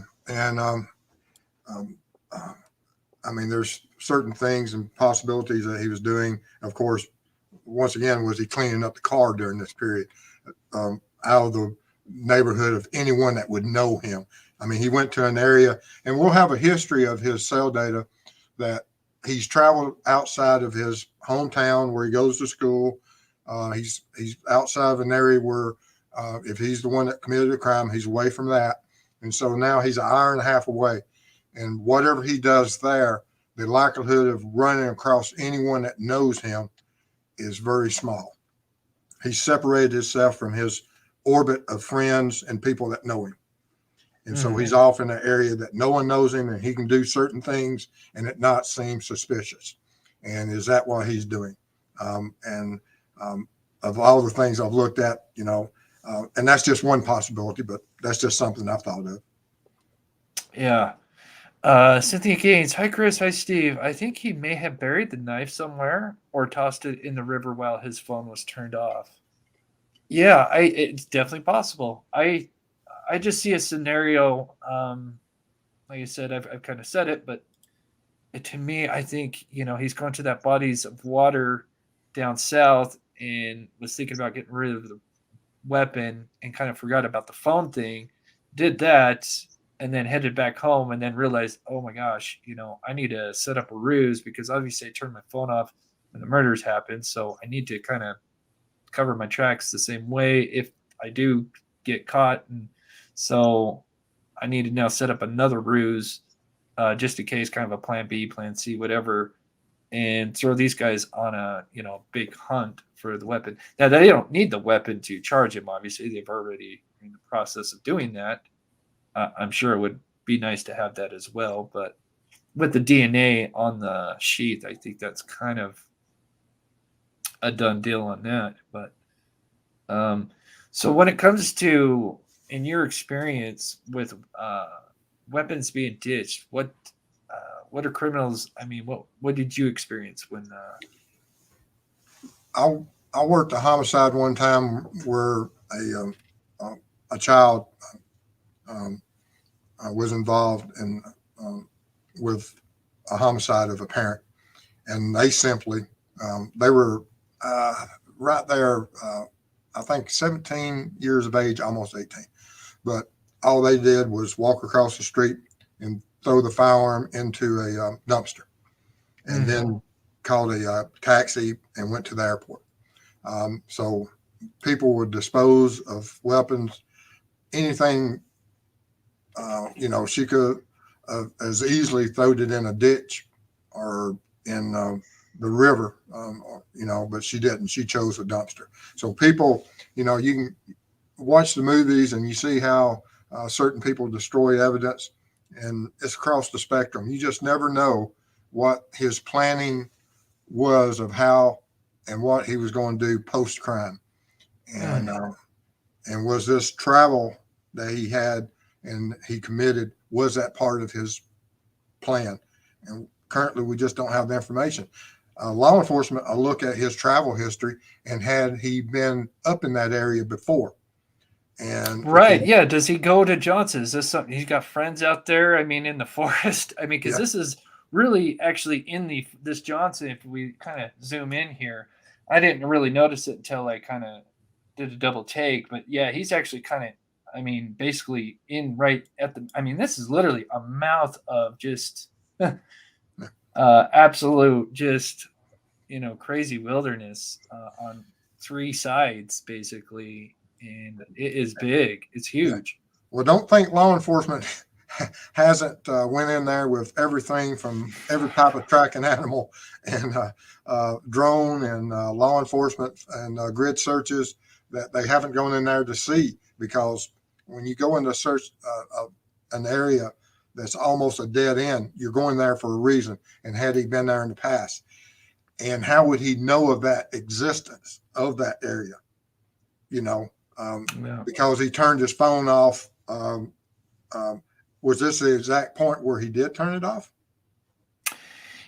mean, there's certain things and possibilities that he was doing. Of course, once again, was he cleaning up the car during this period, out of the neighborhood of anyone that would know him. I mean, he went to an area, and we'll have a history of his cell data that he's traveled outside of his hometown where he goes to school. He's outside of an area where If he's the one that committed a crime, he's away from that. And so now he's an hour and a half away. And whatever he does there, the likelihood of running across anyone that knows him is very small. He separated himself from his orbit of friends and people that know him. And so he's off in an area that no one knows him, and he can do certain things and it not seem suspicious. And is that what he's doing? Of all the things I've looked at, and that's just one possibility, but that's just something I've thought of. Yeah. Cynthia Gaines. Hi, Chris. Hi, Steve. I think he may have buried the knife somewhere or tossed it in the river while his phone was turned off. Yeah, it's definitely possible. I just see a scenario. Like I said, I've kind of said it, but to me, I think, he's going to that bodies of water down south and was thinking about getting rid of the weapon and kind of forgot about the phone thing, did that, and then headed back home and then realized, oh my gosh, I need to set up a ruse because obviously I turned my phone off when the murders happened. So I need to kind of cover my tracks the same way if I do get caught. And so I need to now set up another ruse just in case, kind of a plan B, plan C, whatever, and throw these guys on a big hunt for the weapon. Now they don't need the weapon to charge him. Obviously, they've already in the process of doing that. I'm sure it would be nice to have that as well, but with the DNA on the sheath, I think that's kind of a done deal on that. But so when it comes to, in your experience with weapons being ditched, what are criminals? I mean, what did you experience when? I worked a homicide one time where a child was involved in with a homicide of a parent, and they simply they were right there. I think 17 years of age, almost 18, but all they did was walk across the street and throw the firearm into a dumpster, and then called a taxi and went to the airport. So people would dispose of weapons, anything. She could as easily thrown it in a ditch or in the river, but she didn't. She chose a dumpster. So people, you can watch the movies and you see how certain people destroy evidence, and it's across the spectrum. You just never know what his planning was of how and what he was going to do post crime, and was this travel that he had and he committed, was that part of his plan? And currently we just don't have the information. Law enforcement, I look at his travel history, and had he been up in that area before? And right, yeah. Does he go to Johnson? Is this something he's got friends out there? I mean, in the forest. I mean, because this is really actually in this Johnson. If we kind of zoom in here, I didn't really notice it until I kind of did a double take. But yeah, he's actually kind of, basically in right at the. This is literally a mouth of just absolute, just crazy wilderness on three sides, basically. And it is big. It's huge. Well, don't think law enforcement hasn't went in there with everything from every type of tracking animal and drone and law enforcement and grid searches that they haven't gone in there to see. Because when you go into search an area that's almost a dead end, you're going there for a reason. And had he been there in the past, and how would he know of that existence of that area? Because he turned his phone off. Was this the exact point where he did turn it off?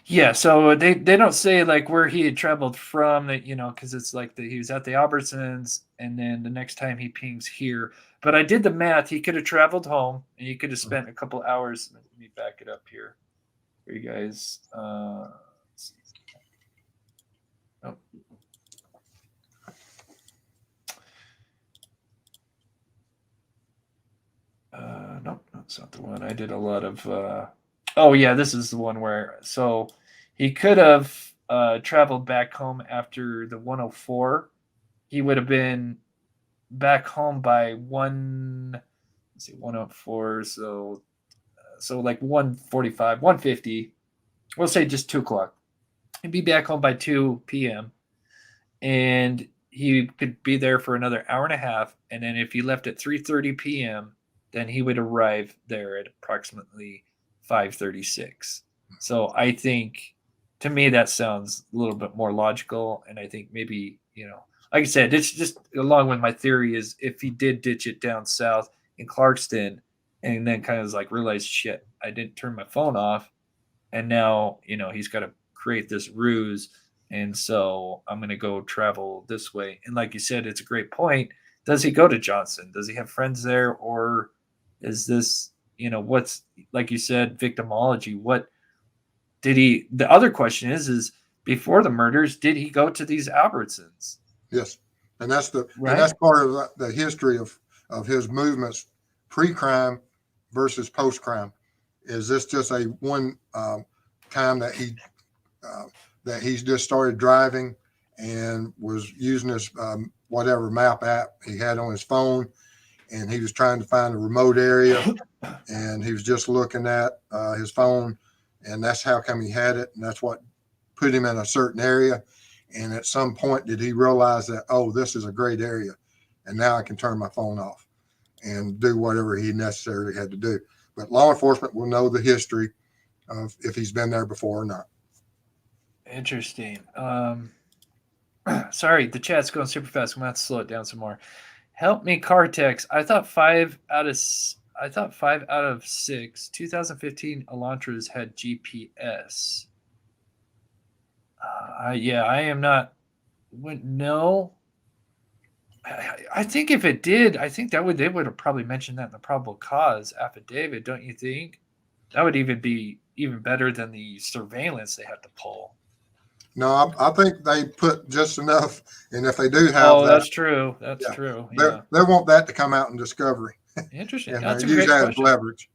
Yeah, so they don't say like where he had traveled from, that because it's like he was at the Albertsons, and then the next time he pings here. But I did the math. He could have traveled home, and he could have spent a couple hours. Let me back it up here for you guys. Let's see. Oh. Nope, that's not the one. I did a lot of. Oh yeah, this is the one where. So he could have traveled back home after the 104. He would have been back home by 104, so like 1:45, 1:50. We'll say just 2 o'clock. He'd be back home by 2 p.m. and he could be there for another hour and a half. And then if he left at 3:30 p.m., then he would arrive there at approximately 5:36. So I think, to me, that sounds a little bit more logical. And I think maybe, like I said, it's just along with my theory is if he did ditch it down south in Clarkston and then kind of like realized, shit, I didn't turn my phone off. And now, he's got to create this ruse. And so I'm going to go travel this way. And like you said, it's a great point. Does he go to Johnson? Does he have friends there? Or is this, what's, like you said, victimology? What did he, the other question is before the murders, did he go to these Albertsons? Yes. And that's Right. and that's part of the history of his movements pre-crime versus post-crime. Is this just a one time that he's just started driving and was using his whatever map app he had on his phone, and he was trying to find a remote area, and he was just looking at his phone, and that's how come he had it, and that's what put him in a certain area. And at some point, did he realize that, oh, this is a great area, and now I can turn my phone off and do whatever he necessarily had to do. But law enforcement will know the history of if he's been there before or not. Interesting. Sorry, the chat's going super fast. I'm going to have to slow it down some more. Help me, Cartex. I thought 5 out of 6 2015 Elantras had GPS. Yeah, I am not. No. I think if it did, I think they would have probably mentioned that in the probable cause affidavit, don't you think? That would even be even better than the surveillance they had to pull. No, I think they put just enough, and if they do have that's true. That's true. Yeah. They want that to come out in discovery. Interesting. And That's a use great that question. as leverage,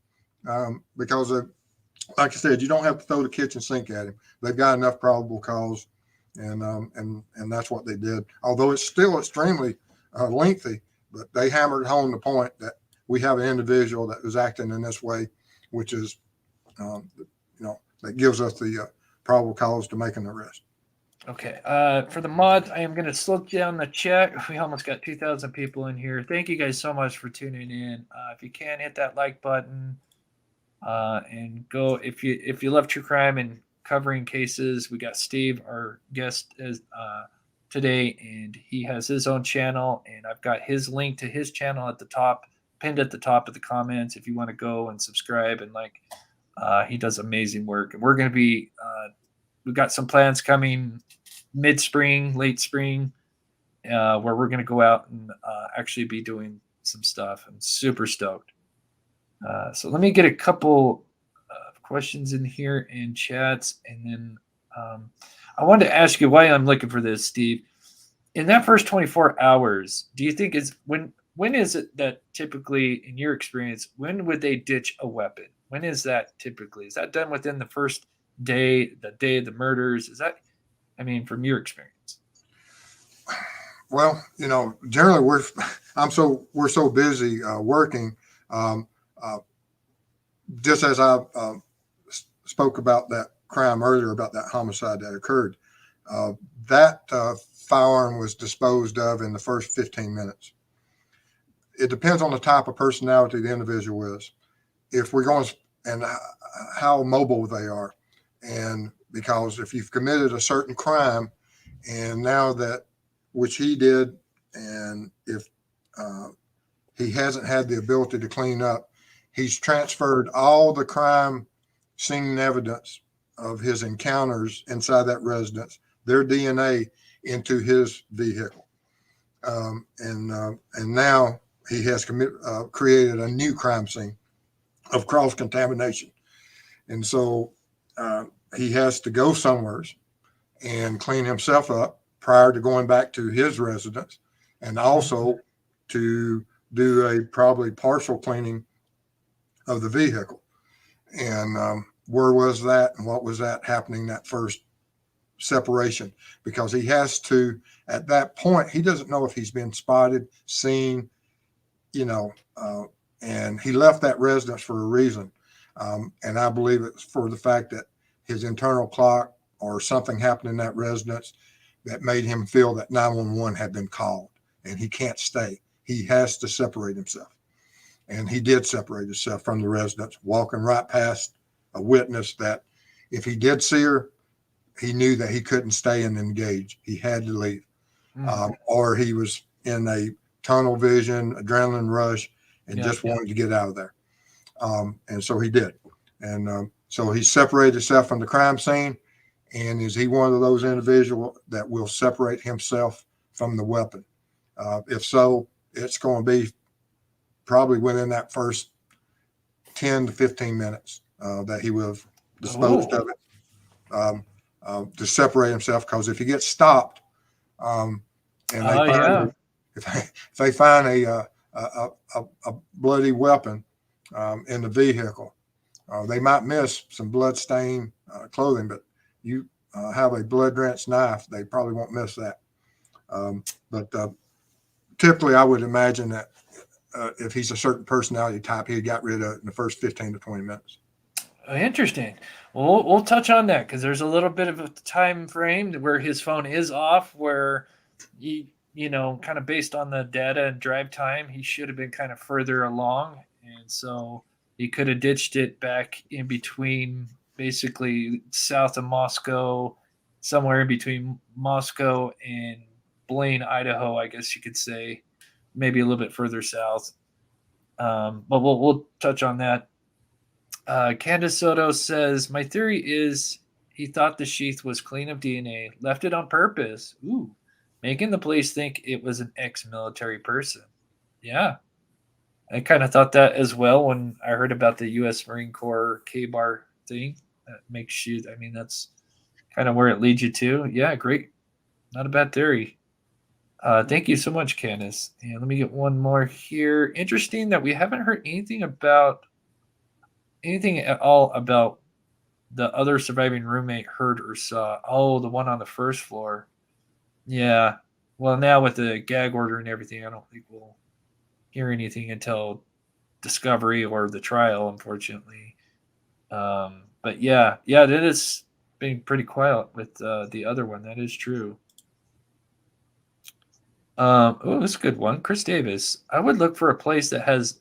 because like I said, you don't have to throw the kitchen sink at him. They've got enough probable cause, and that's what they did. Although it's still extremely lengthy, but they hammered home the point that we have an individual that was acting in this way, which is, that gives us the probable cause to make an arrest. Okay. For the mods, I am going to slow down the chat. We almost got 2,000 people in here. Thank you guys so much for tuning in. If you can, hit that like button, and go. If you love true crime and covering cases, we got Steve, our guest, as today, and he has his own channel, and I've got his link to his channel at the top, pinned at the top of the comments. If you want to go and subscribe and he does amazing work. And we're going to be. We've got some plans coming mid-spring, late spring, where we're going to go out and actually be doing some stuff. I'm super stoked. So let me get a couple of questions in here in chats. And then I wanted to ask you why I'm looking for this, Steve. In that first 24 hours, do you think when is it that typically, in your experience, when would they ditch a weapon? When is that typically? Is that done within the first day, the day of the murders? Is that, from your experience? Well, generally we're so busy working. Just as I spoke about that crime earlier, about that homicide that occurred, that firearm was disposed of in the first 15 minutes. It depends on the type of personality the individual is. If we're going, and how mobile they are. And because if you've committed a certain crime, and now that, which he did, and if he hasn't had the ability to clean up, he's transferred all the crime scene evidence of his encounters inside that residence, their DNA, into his vehicle. And now he has created a new crime scene of cross-contamination. And so he has to go somewhere and clean himself up prior to going back to his residence, and also to do a probably partial cleaning of the vehicle. And where was that, and what was that happening that first separation, because he has to, at that point, he doesn't know if he's been spotted, seen, and he left that residence for a reason. And I believe it's for the fact that his internal clock or something happened in that residence that made him feel that 911 had been called, and he can't stay. He has to separate himself. And he did separate himself from the residence, walking right past a witness that if he did see her, he knew that he couldn't stay and engage. He had to leave. Or he was in a tunnel vision, adrenaline rush, and just wanted to get out of there. And so he did. And so he separated himself from the crime scene. And is he one of those individuals that will separate himself from the weapon? If so, it's going to be probably within that first 10 to 15 minutes that he will have disposed of it to separate himself. Because if he gets stopped, and if they find a bloody weapon in the vehicle, they might miss some blood-stained clothing, but you have a blood-drenched knife, they probably won't miss that. But typically, I would imagine that if he's a certain personality type, he got rid of it in the first 15 to 20 minutes. Interesting. Well, we'll touch on that because there's a little bit of a time frame where his phone is off, where he, kind of based on the data and drive time, he should have been kind of further along. And so he could have ditched it back in between, basically south of Moscow, somewhere in between Moscow and Blaine, Idaho, I guess you could say, maybe a little bit further south. But we'll touch on that. Candace Soto says, my theory is he thought the sheath was clean of DNA, left it on purpose. Ooh, making the police think it was an ex-military person. Yeah. I kind of thought that as well when I heard about the U.S. Marine Corps K-bar thing. That makes you, that's kind of where it leads you to. Yeah, great. Not a bad theory. Thank you so much, Candace. And let me get one more here. Interesting that we haven't heard anything at all about the other surviving roommate heard or saw. Oh, the one on the first floor. Yeah. Well, now with the gag order and everything, I don't think we'll hear anything until discovery or the trial, unfortunately. But yeah, it is being pretty quiet with the other one. That is true. Oh, that's a good one. Chris Davis. I would look for a place that has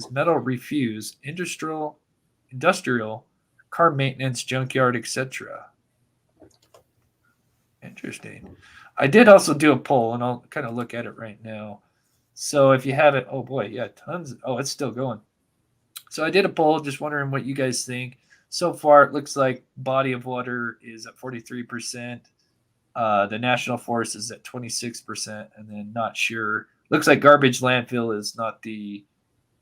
metal refuse, industrial, car maintenance, junkyard, etc. Interesting. I did also do a poll, and I'll kind of look at it right now. So if you have it, oh boy, yeah, tons. Oh, it's still going. So I did a poll, just wondering what you guys think. So far, it looks like body of water is at 43%. The national forest is at 26%, and then not sure. Looks like garbage landfill is not the.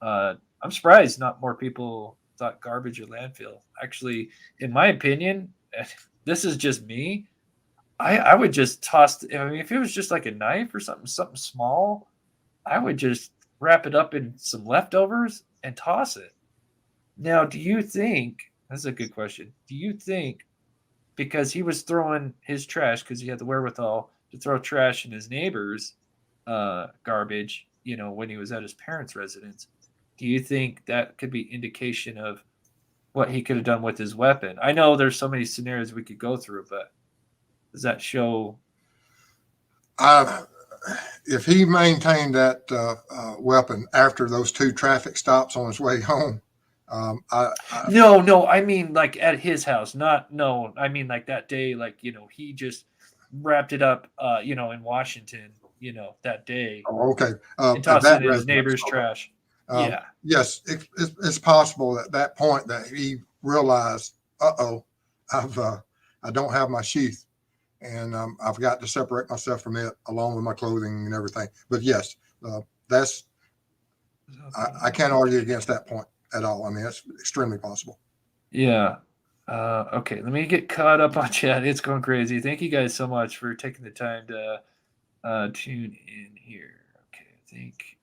I'm surprised not more people thought garbage or landfill. Actually, in my opinion, this is just me. I would just toss. If it was just like a knife or something small, I would just wrap it up in some leftovers and toss it. Now, do you think? That's a good question. Do you think because he was throwing his trash because he had the wherewithal to throw trash in his neighbor's garbage, when he was at his parents' residence, do you think that could be indication of what he could have done with his weapon? I know there's so many scenarios we could go through, but does that show? If he maintained that weapon after those 2 traffic stops on his way home, No, I mean like at his house, I mean like that day, like, he just wrapped it up, in Washington, that day. Oh, okay. And tossed it in his neighbor's trash. Yeah. Yes, it's possible at that point that he realized, I don't have my sheath, and I've got to separate myself from it along with my clothing and everything. But yes, that's I can't argue against that point at all. It's extremely possible. Yeah. Okay, let me get caught up on chat. It's going crazy. Thank you guys so much for taking the time to tune in here. Okay, I think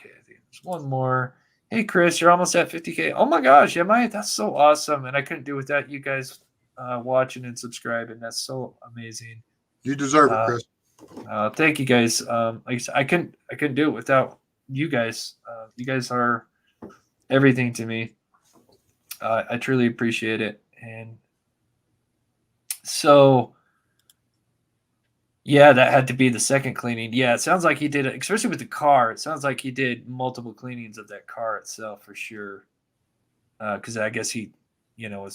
there's one more. Hey, Chris, you're almost at 50K. Oh my gosh, am I? That's so awesome. And I couldn't do without you guys watching and subscribing. That's so amazing. You deserve it, Chris. Thank you guys. Like I said, I couldn't do it without you guys. You guys are everything to me. I truly appreciate it. And so, yeah, that had to be the second cleaning. Yeah, it sounds like he did it, especially with the car. It sounds like he did multiple cleanings of that car itself for sure. Because I guess he, I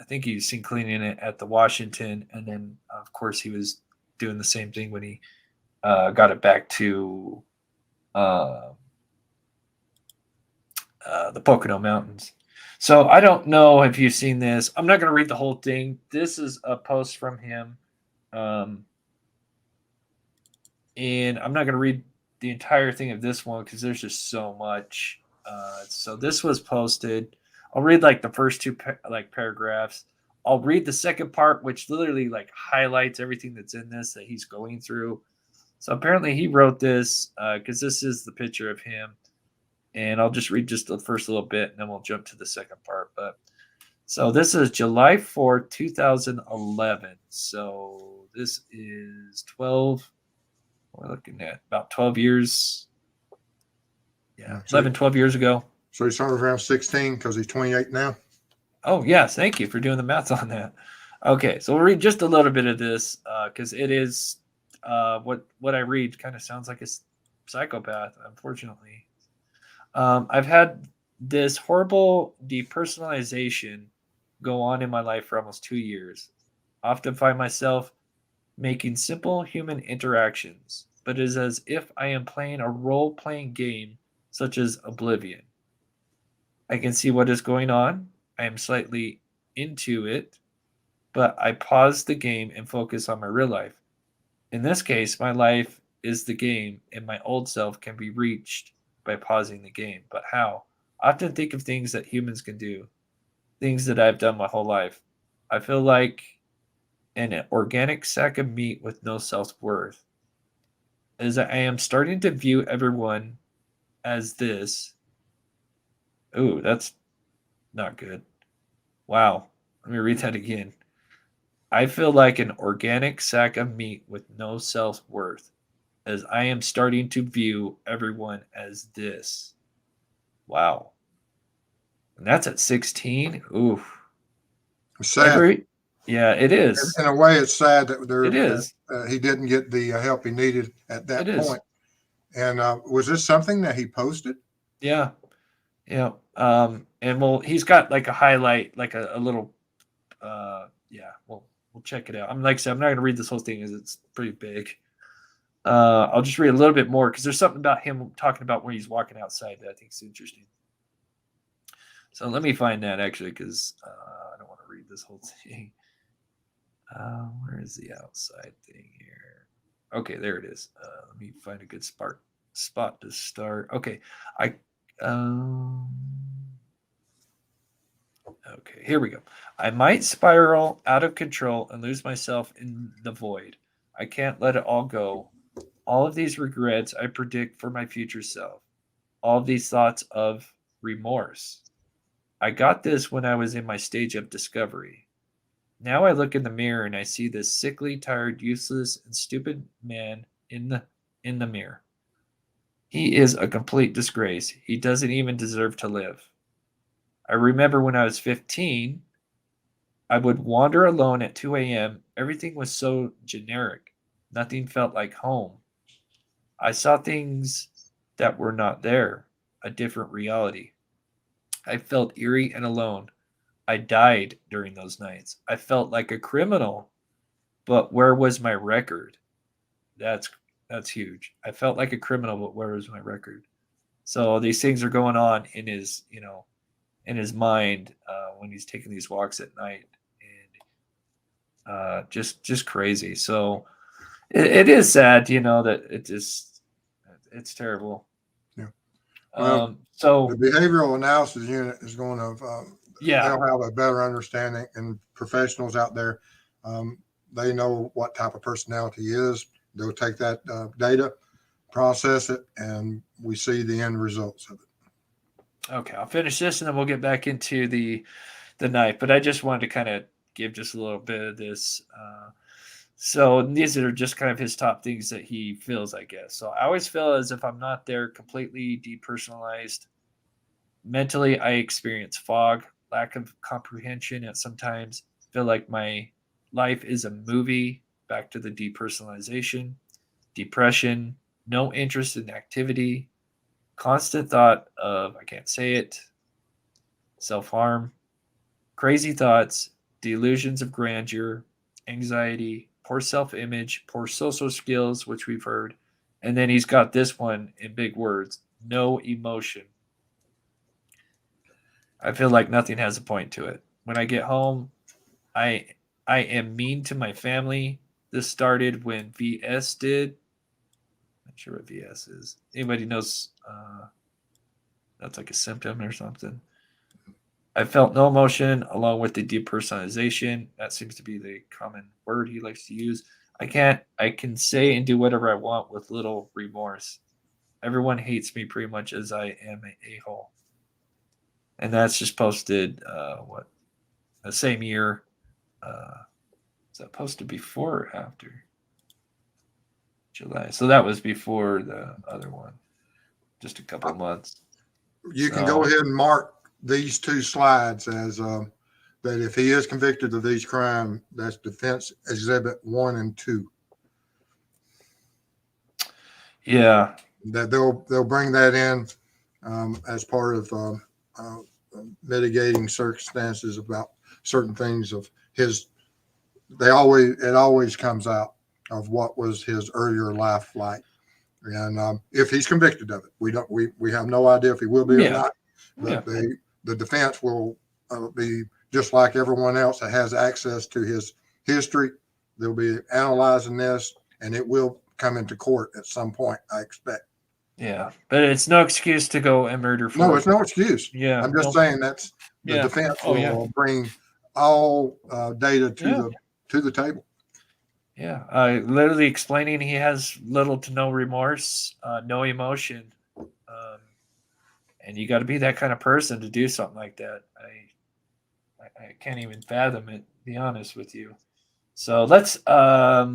think he was seen cleaning it at the Washington, and then of course he was doing the same thing when he got it back to the Pocono Mountains. So I don't know if you've seen this. I'm not going to read the whole thing. This is a post from him. And I'm not going to read the entire thing of this one because there's just so much. So this was posted. I'll read like the first two paragraphs. I'll read the second part, which literally like highlights everything that's in this that he's going through. So apparently he wrote this because this is the picture of him. And I'll just read just the first little bit, and then we'll jump to the second part. But so this is July 4th, 2011. So this is 12. We're looking at about 12 years. Yeah, 11, 12 years ago. So he's somewhere around 16 because he's 28 now. Oh, yes. Thank you for doing the math on that. Okay, so we'll read just a little bit of this because it is what I read kind of sounds like a psychopath, unfortunately. I've had this horrible depersonalization go on in my life for almost 2 years. I often find myself making simple human interactions, but it is as if I am playing a role-playing game such as Oblivion. I can see what is going on. I am slightly into it, but I pause the game and focus on my real life. In this case, my life is the game, and my old self can be reached by pausing the game. But how? I often think of things that humans can do, things that I've done my whole life. I feel like an organic sack of meat with no self-worth. As I am starting to view everyone as this. Ooh, that's not good. Wow. Let me read that again. I feel like an organic sack of meat with no self-worth, as I am starting to view everyone as this. Wow. And that's at 16? Ooh. It's sad. Yeah, it is. In a way, it's sad that It is. He didn't get the help he needed at that point. And was this something that he posted? Yeah. Yeah. And he's got like a highlight, like a little, yeah, we'll check it out. I'm like I said, I'm not going to read this whole thing because it's pretty big. I'll just read a little bit more because there's something about him talking about when he's walking outside that I think is interesting. So let me find that actually because I don't want to read this whole thing. Where is the outside thing here? Okay, there it is. Let me find a good spot to start. Okay, okay, here we go. I might spiral out of control and lose myself in the void. I can't let it all go. All of these regrets I predict for my future self. All of these thoughts of remorse. I got this when I was in my stage of discovery. Now I look in the mirror and I see this sickly, tired, useless, and stupid man in the mirror. He is a complete disgrace. He doesn't even deserve to live. I remember when I was 15, I would wander alone at 2 a.m. Everything was so generic. Nothing felt like home. I saw things that were not there, a different reality. I felt eerie and alone. I died during those nights. I felt like a criminal, but where was my record? That's huge. I felt like a criminal, but where was my record? So these things are going on in his, in his mind when he's taking these walks at night, and just crazy. So it is sad, that it's terrible. Yeah. Well, so the behavioral analysis unit is going to, yeah, they'll have a better understanding, and professionals out there, they know what type of personality he is. They'll take that data, process it, and we see the end results of it. Okay, I'll finish this and then we'll get back into the knife. But I just wanted to kind of give just a little bit of this. So these are just kind of his top things that he feels, I guess. So I always feel as if I'm not there, completely depersonalized. Mentally, I experience fog, lack of comprehension at sometimes. Feel like my life is a movie, back to the depersonalization, depression, no interest in activity, constant thought of I can't say it, self-harm, crazy thoughts, delusions of grandeur, anxiety, poor self-image, poor social skills, which we've heard. And then he's got this one in big words, no emotion. I feel like nothing has a point to it. When I get home, I I am mean to my family. This started when VS did. Not sure what VS is. Anybody knows? That's like a symptom or something. I felt no emotion along with the depersonalization. That seems to be the common word he likes to use. I can say and do whatever I want with little remorse. Everyone hates me pretty much as I am an a-hole. And that's just posted, the same year. Is that posted before or after? July. So that was before the other one. Just a couple months. You can go ahead and mark these two slides as that if he is convicted of these crimes, that's defense exhibit 1 and 2. Yeah. That they'll bring that in as part of mitigating circumstances about certain things of his. It always comes out of what was his earlier life like, and if he's convicted of it, we have no idea if he will be or not. But the defense will be just like everyone else that has access to his history. They'll be analyzing this, and it will come into court at some point, I expect. Yeah, but it's no excuse to go and murder. No, it's no excuse. Yeah, I'm just saying that's the defense will bring all data to the table. Yeah, literally explaining he has little to no remorse, no emotion, and you got to be that kind of person to do something like that. I can't even fathom it. To be honest with you. So let's let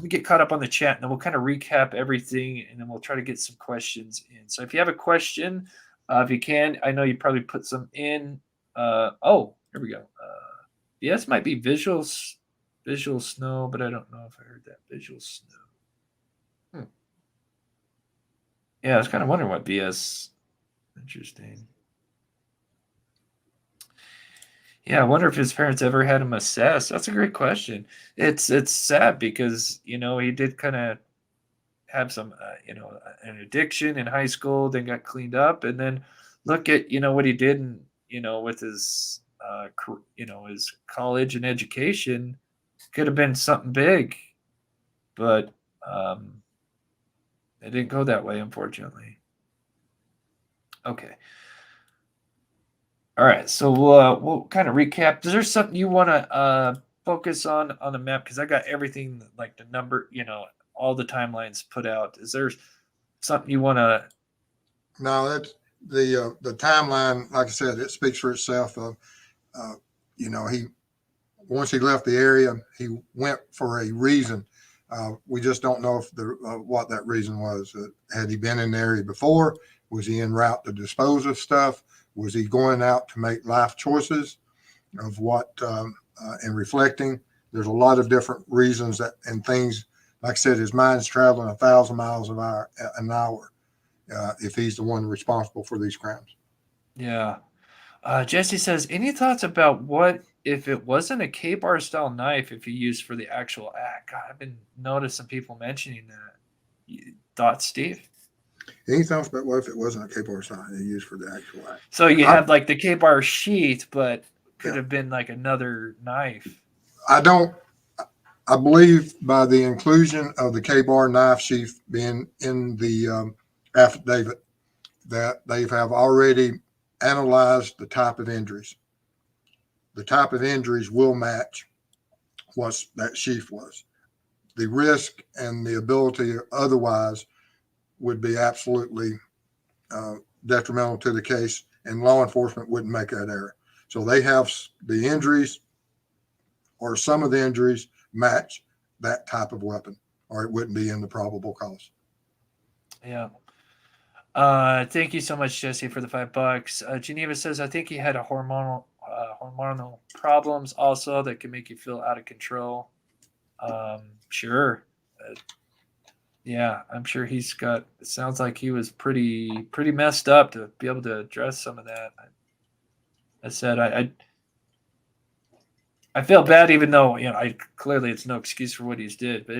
me get caught up on the chat, and then we'll kind of recap everything, and then we'll try to get some questions in. So if you have a question, if you can, I know you probably put some in. Oh, here we go. Yes, might be visual snow, but I don't know if I heard that visual snow. Yeah, I was kind of wondering what BS. Interesting. Yeah, I wonder if his parents ever had him assessed. That's a great question. It's sad because he did kind of have some an addiction in high school, then got cleaned up, and then look at what he did with his his college and education. Could have been something big, but it didn't go that way, unfortunately. Okay. All right, so we'll kind of recap. Is there something you want to focus on the map? Because I got everything, like the number, all the timelines put out. Is there something you want to? No, that's the timeline. Like I said, it speaks for itself. He once he left the area, he went for a reason. We just don't know if what that reason was. Had he been in the area before? Was he en route to dispose of stuff? Was he going out to make life choices of what and reflecting? There's a lot of different reasons and things. Like I said, his mind's traveling 1,000 miles an hour if he's the one responsible for these crimes. Yeah. Jesse says, any thoughts about what if it wasn't a K-bar style knife if you used for the actual act? God, I've been noticing people mentioning that. Thoughts, Steve? Any thoughts about what if it wasn't a K-bar style he used for the actual act? So you have like the K-bar sheath, but could have been like another knife. I believe by the inclusion of the K-bar knife sheath being in the affidavit that they have already analyzed the type of injuries. The type of injuries will match what that sheath was. The risk and the ability otherwise would be absolutely detrimental to the case, and law enforcement wouldn't make that error. So they have the injuries or some of the injuries match that type of weapon, or it wouldn't be in the probable cause. Yeah. Thank you so much, Jesse, for the $5. Geneva says, I think he had a hormonal problems also that can make you feel out of control. Sure. Yeah, I'm sure he's got. It sounds like he was pretty messed up to be able to address some of that. I said I feel bad, even though I clearly it's no excuse for what he's did, but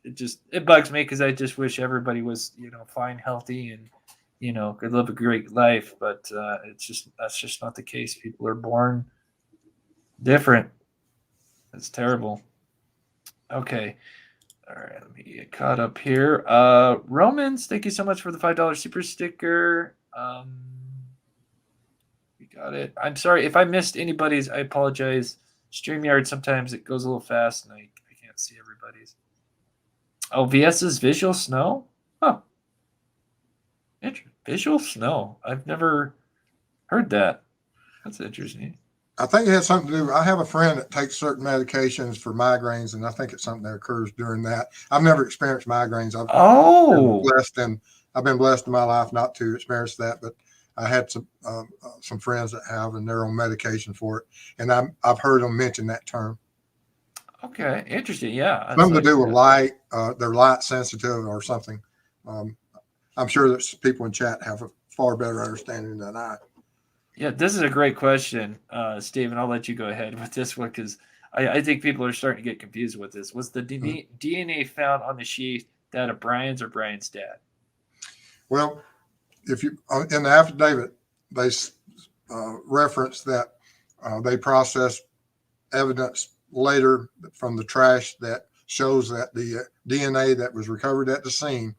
it bugs me because I just wish everybody was fine, healthy, and could live a great life. But that's just not the case. People are born different. It's terrible. Okay. All right, let me get caught up here. Romans, thank you so much for the $5 super sticker. We got it. I'm sorry if I missed anybody's. I apologize. StreamYard, sometimes it goes a little fast and I can't see everybody's. Oh, VS's visual snow? Huh. Visual snow. I've never heard that. That's interesting. I think it has something to do. I have a friend that takes certain medications for migraines, and I think it's something that occurs during that. I've never experienced migraines. I've been blessed in my life not to experience that, but I had some friends that have, and they're on medication for it, and I've heard them mention that term. Okay, interesting. Yeah, something to do with light. They're light sensitive or something. I'm sure that people in chat have a far better understanding than I. Yeah, this is a great question, Steve, and I'll let you go ahead with this one because I think people are starting to get confused with this. Was the DNA found on the sheath that of Bryan's or Bryan's dad? Well, if you in the affidavit, they reference that they processed evidence later from the trash that shows that the DNA that was recovered at the scene,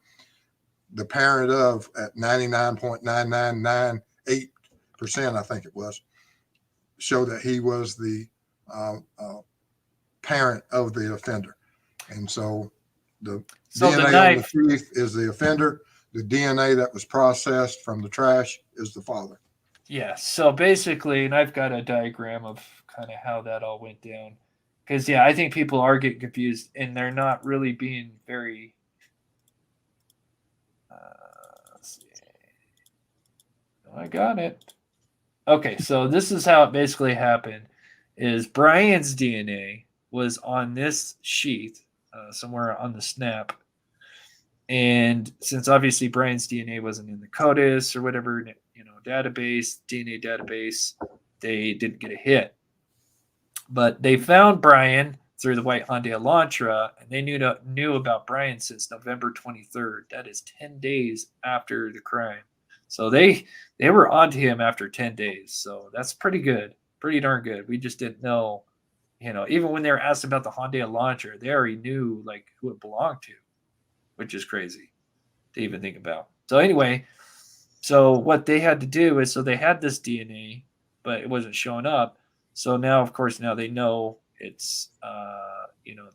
the parent of at 99.9998%, I think it was, show that he was the parent of the offender. And so the DNA on the sheath is the offender. The DNA that was processed from the trash is the father. Yeah. So basically, and I've got a diagram of kind of how that all went down. Because, yeah, I think people are getting confused and they're not really being very. Let's see. I got it. Okay, so this is how it basically happened. Is Bryan's DNA was on this sheath somewhere on the snap. And since obviously Bryan's DNA wasn't in the CODIS or whatever, DNA database, they didn't get a hit. But they found Bryan through the White Hyundai Elantra, and they knew about Bryan since November 23rd. That is 10 days after the crime. So they were onto him after 10 days. So that's pretty good, pretty darn good. We just didn't know, even when they were asked about the Hyundai Elantra, they already knew like who it belonged to, which is crazy to even think about. So anyway, so what they had to do is, so they had this DNA, but it wasn't showing up. So now, of course, now they know it's,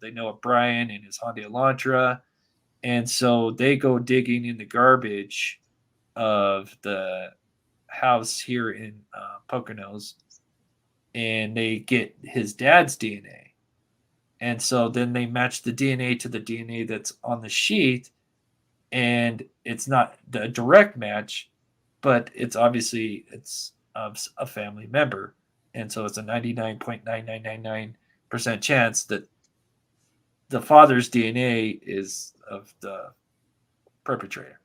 they know of Bryan and his Hyundai Elantra. And so they go digging in the garbage of the house here in Poconos, and they get his dad's DNA. And so then they match the DNA to the DNA that's on the sheet, and it's not the direct match, but it's obviously it's a family member. And so it's a 99.9999% chance that the father's DNA is of the perpetrator.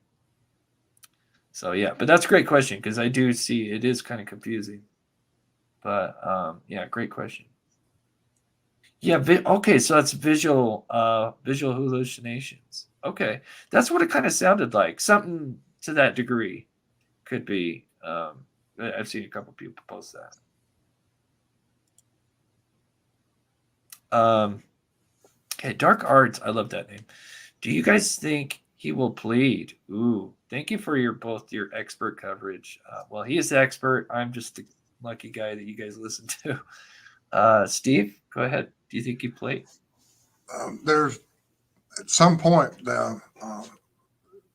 So, yeah, but that's a great question because I do see it is kind of confusing. But, yeah, great question. Yeah, okay, so that's visual hallucinations. Okay, that's what it kind of sounded like. Something to that degree could be. I've seen a couple people post that. Okay, Dark Arts, I love that name. Do you guys think he will plead? Ooh, thank you for your expert coverage. Well, he is the expert. I'm just the lucky guy that you guys listen to. Steve, go ahead. Do you think he played? There's at some point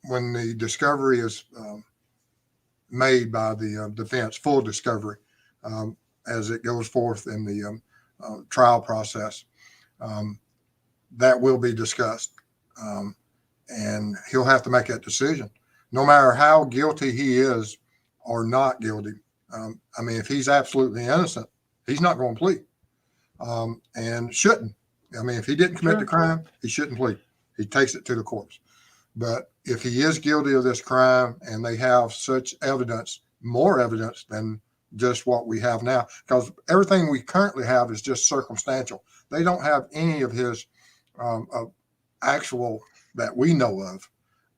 when the discovery is made by the defense, full discovery, as it goes forth in the trial process. That will be discussed. And he'll have to make that decision. No matter how guilty he is or not guilty. I mean, if he's absolutely innocent, he's not going to plead and shouldn't. I mean, if he didn't commit the crime, he shouldn't plead. He takes it to the courts. But if he is guilty of this crime and they have such evidence, more evidence than just what we have now, because everything we currently have is just circumstantial. They don't have any of his actual that we know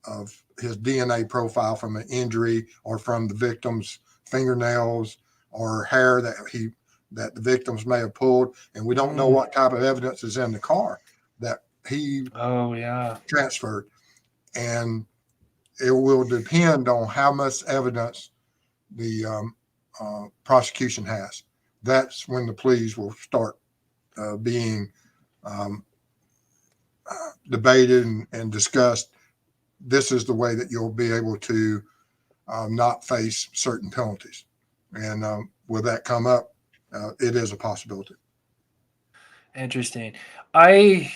of his DNA profile from an injury or from the victim's fingernails or hair that the victims may have pulled, and we don't know what type of evidence is in the car that he transferred. And it will depend on how much evidence the prosecution has. That's when the pleas will start being debated and discussed. This is the way that you'll be able to not face certain penalties. And will that come up? It is a possibility. Interesting. I'm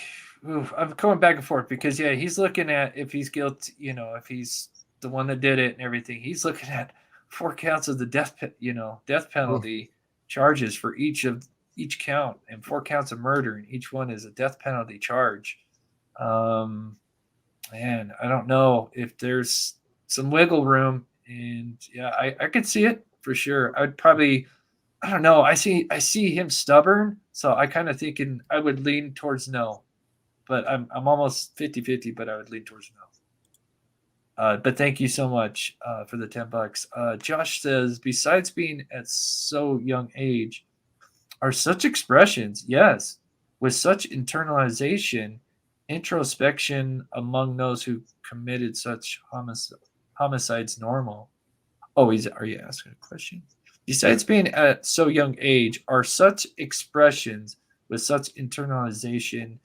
going back and forth because he's looking at if he's guilty, if he's the one that did it and everything. He's looking at 4 counts of the death penalty charges for each count, and 4 counts of murder, and each one is a death penalty charge. Man, I don't know if there's some wiggle room, and I could see it for sure. I'd probably, I don't know. I see him stubborn, so I kind of thinking I would lean towards no, but I'm almost 50-50, but I would lean towards no. But thank you so much for the $10. Josh says, besides being at so young age, are such expressions, yes, with such internalization, introspection among those who committed such homicides normal? Oh, are you asking a question? Besides being at so young age, are such expressions with such internalization,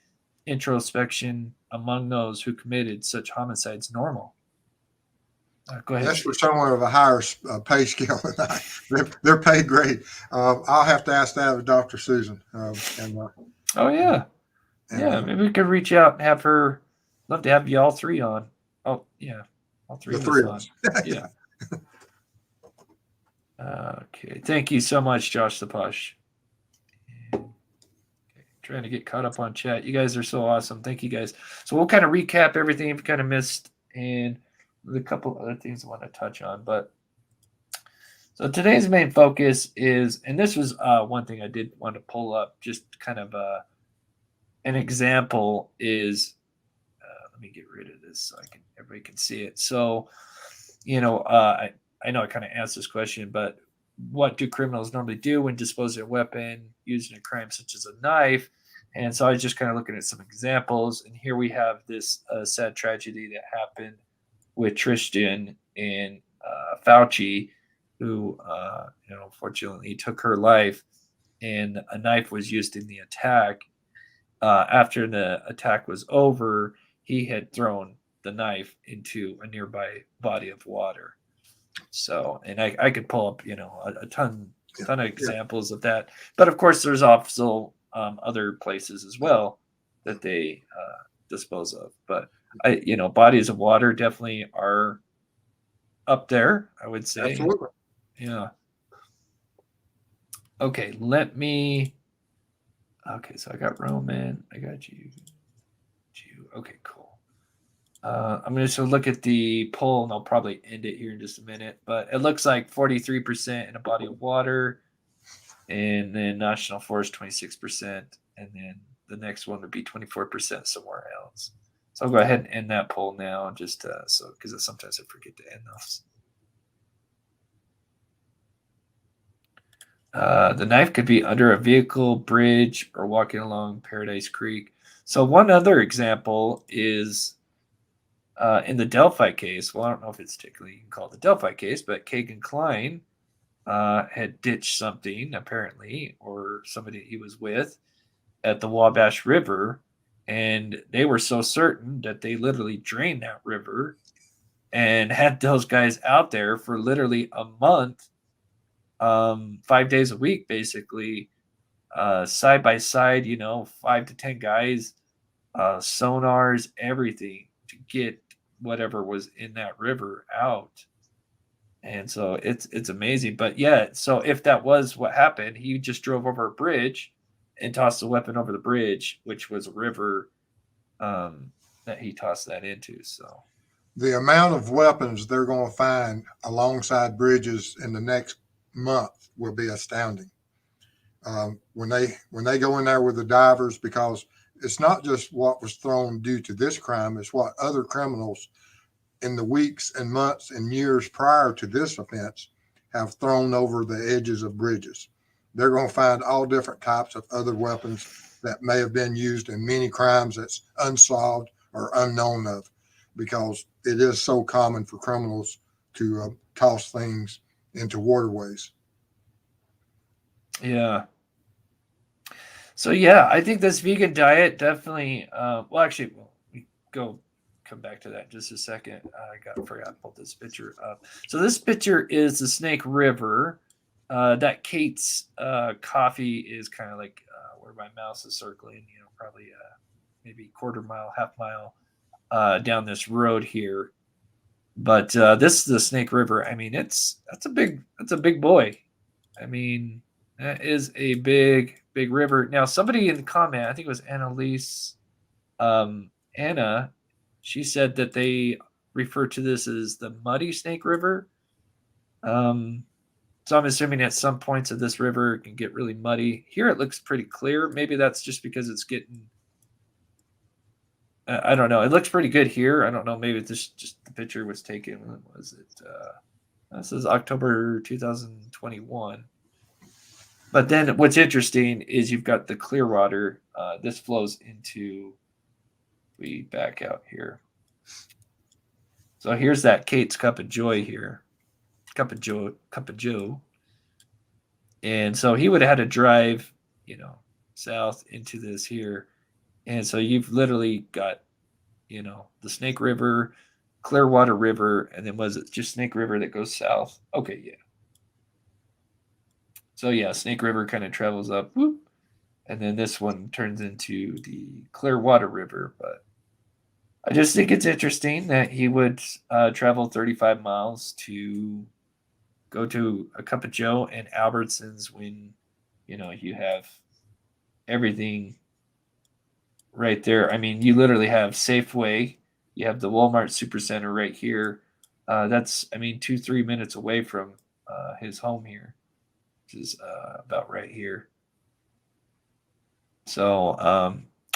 introspection among those who committed such homicides normal? Go ahead. That's for someone of a higher pay scale than I. They're paid great. I'll have to ask that of Dr. Susan. Maybe we could reach out and have her. Love to have you all three on. Oh yeah, all three. The three of us. Yeah. Okay. Thank you so much, Josh the Push. Okay. Trying to get caught up on chat. You guys are so awesome. Thank you guys. So we'll kind of recap everything we've kind of missed, and a couple other things I want to touch on. But so today's main focus is, and this was one thing I did want to pull up, just kind of an example is, let me get rid of this so everybody can see it. So, I know I kind of asked this question, but what do criminals normally do when disposing of a weapon used in a crime such as a knife? And so I was just kind of looking at some examples, and here we have this sad tragedy that happened with Tristan and Fauci, who, unfortunately took her life, and a knife was used in the attack. After the attack was over, he had thrown the knife into a nearby body of water. So, and I could pull up, a ton of examples of that. But of course, there's also other places as well that they dispose of. But bodies of water definitely are up there, I would say. Absolutely. Yeah. Okay, so I got Roman, I got you. Okay, cool. I'm going to look at the poll, and I'll probably end it here in just a minute. But it looks like 43% in a body of water, and then national forest 26%, and then the next one would be 24% somewhere else. So I'll go ahead and end that poll now, just because sometimes I forget to end those. The knife could be under a vehicle, bridge, or walking along Paradise Creek. So one other example is in the Delphi case. Well, I don't know if it's technically called the Delphi case, but Kagan Klein had ditched something, apparently, or somebody he was with at the Wabash River. And they were so certain that they literally drained that river and had those guys out there for literally a month, 5 days a week, basically, side by side, 5 to 10 guys, sonars, everything to get whatever was in that river out. And so it's amazing. But yeah, so if that was what happened, he just drove over a bridge and tossed the weapon over the bridge, which was a river that he tossed that into. So The amount of weapons they're going to find alongside bridges in the next month will be astounding. When they go in there with the divers, because it's not just what was thrown due to this crime, it's what other criminals in the weeks and months and years prior to this offense have thrown over the edges of bridges. They're going to find all different types of other weapons that may have been used in many crimes that's unsolved or unknown of, because it is so common for criminals to toss things into waterways. yeah. So yeah, I think this vegan diet definitely. We come back to that in just a second. I forgot to pull this picture up. So this picture is the Snake River. That Kate's coffee is kind of like where my mouse is circling. Probably maybe quarter mile, half mile down this road here. But this is the Snake River. I mean, that's a big boy. I mean, that is a big river. Now, somebody in the comment, I think it was Annalise, Anna, she said that they refer to this as the Muddy Snake River. So I'm assuming at some points of this river it can get really muddy. Here it looks pretty clear. Maybe that's just because it's getting. I don't know. It looks pretty good here. I don't know. Maybe this just the picture was taken. When was it? This is October 2021. But then what's interesting is you've got the Clearwater. This flows into, we back out here. So here's that Kate's Cup of Joy here. Cup of Joe. And so he would have had to drive, south into this here. And so you've literally got, the Snake River, Clearwater River, and then was it just Snake River that goes south? Okay, yeah. So yeah, Snake River kind of travels up, whoop, and then this one turns into the Clearwater River. But I just think it's interesting that he would travel 35 miles to go to a Cup of Joe and Albertsons when, you have everything right there. I mean, you literally have Safeway, you have the Walmart Supercenter right here. That's, 2-3 minutes away from his home here. Is about right here. So,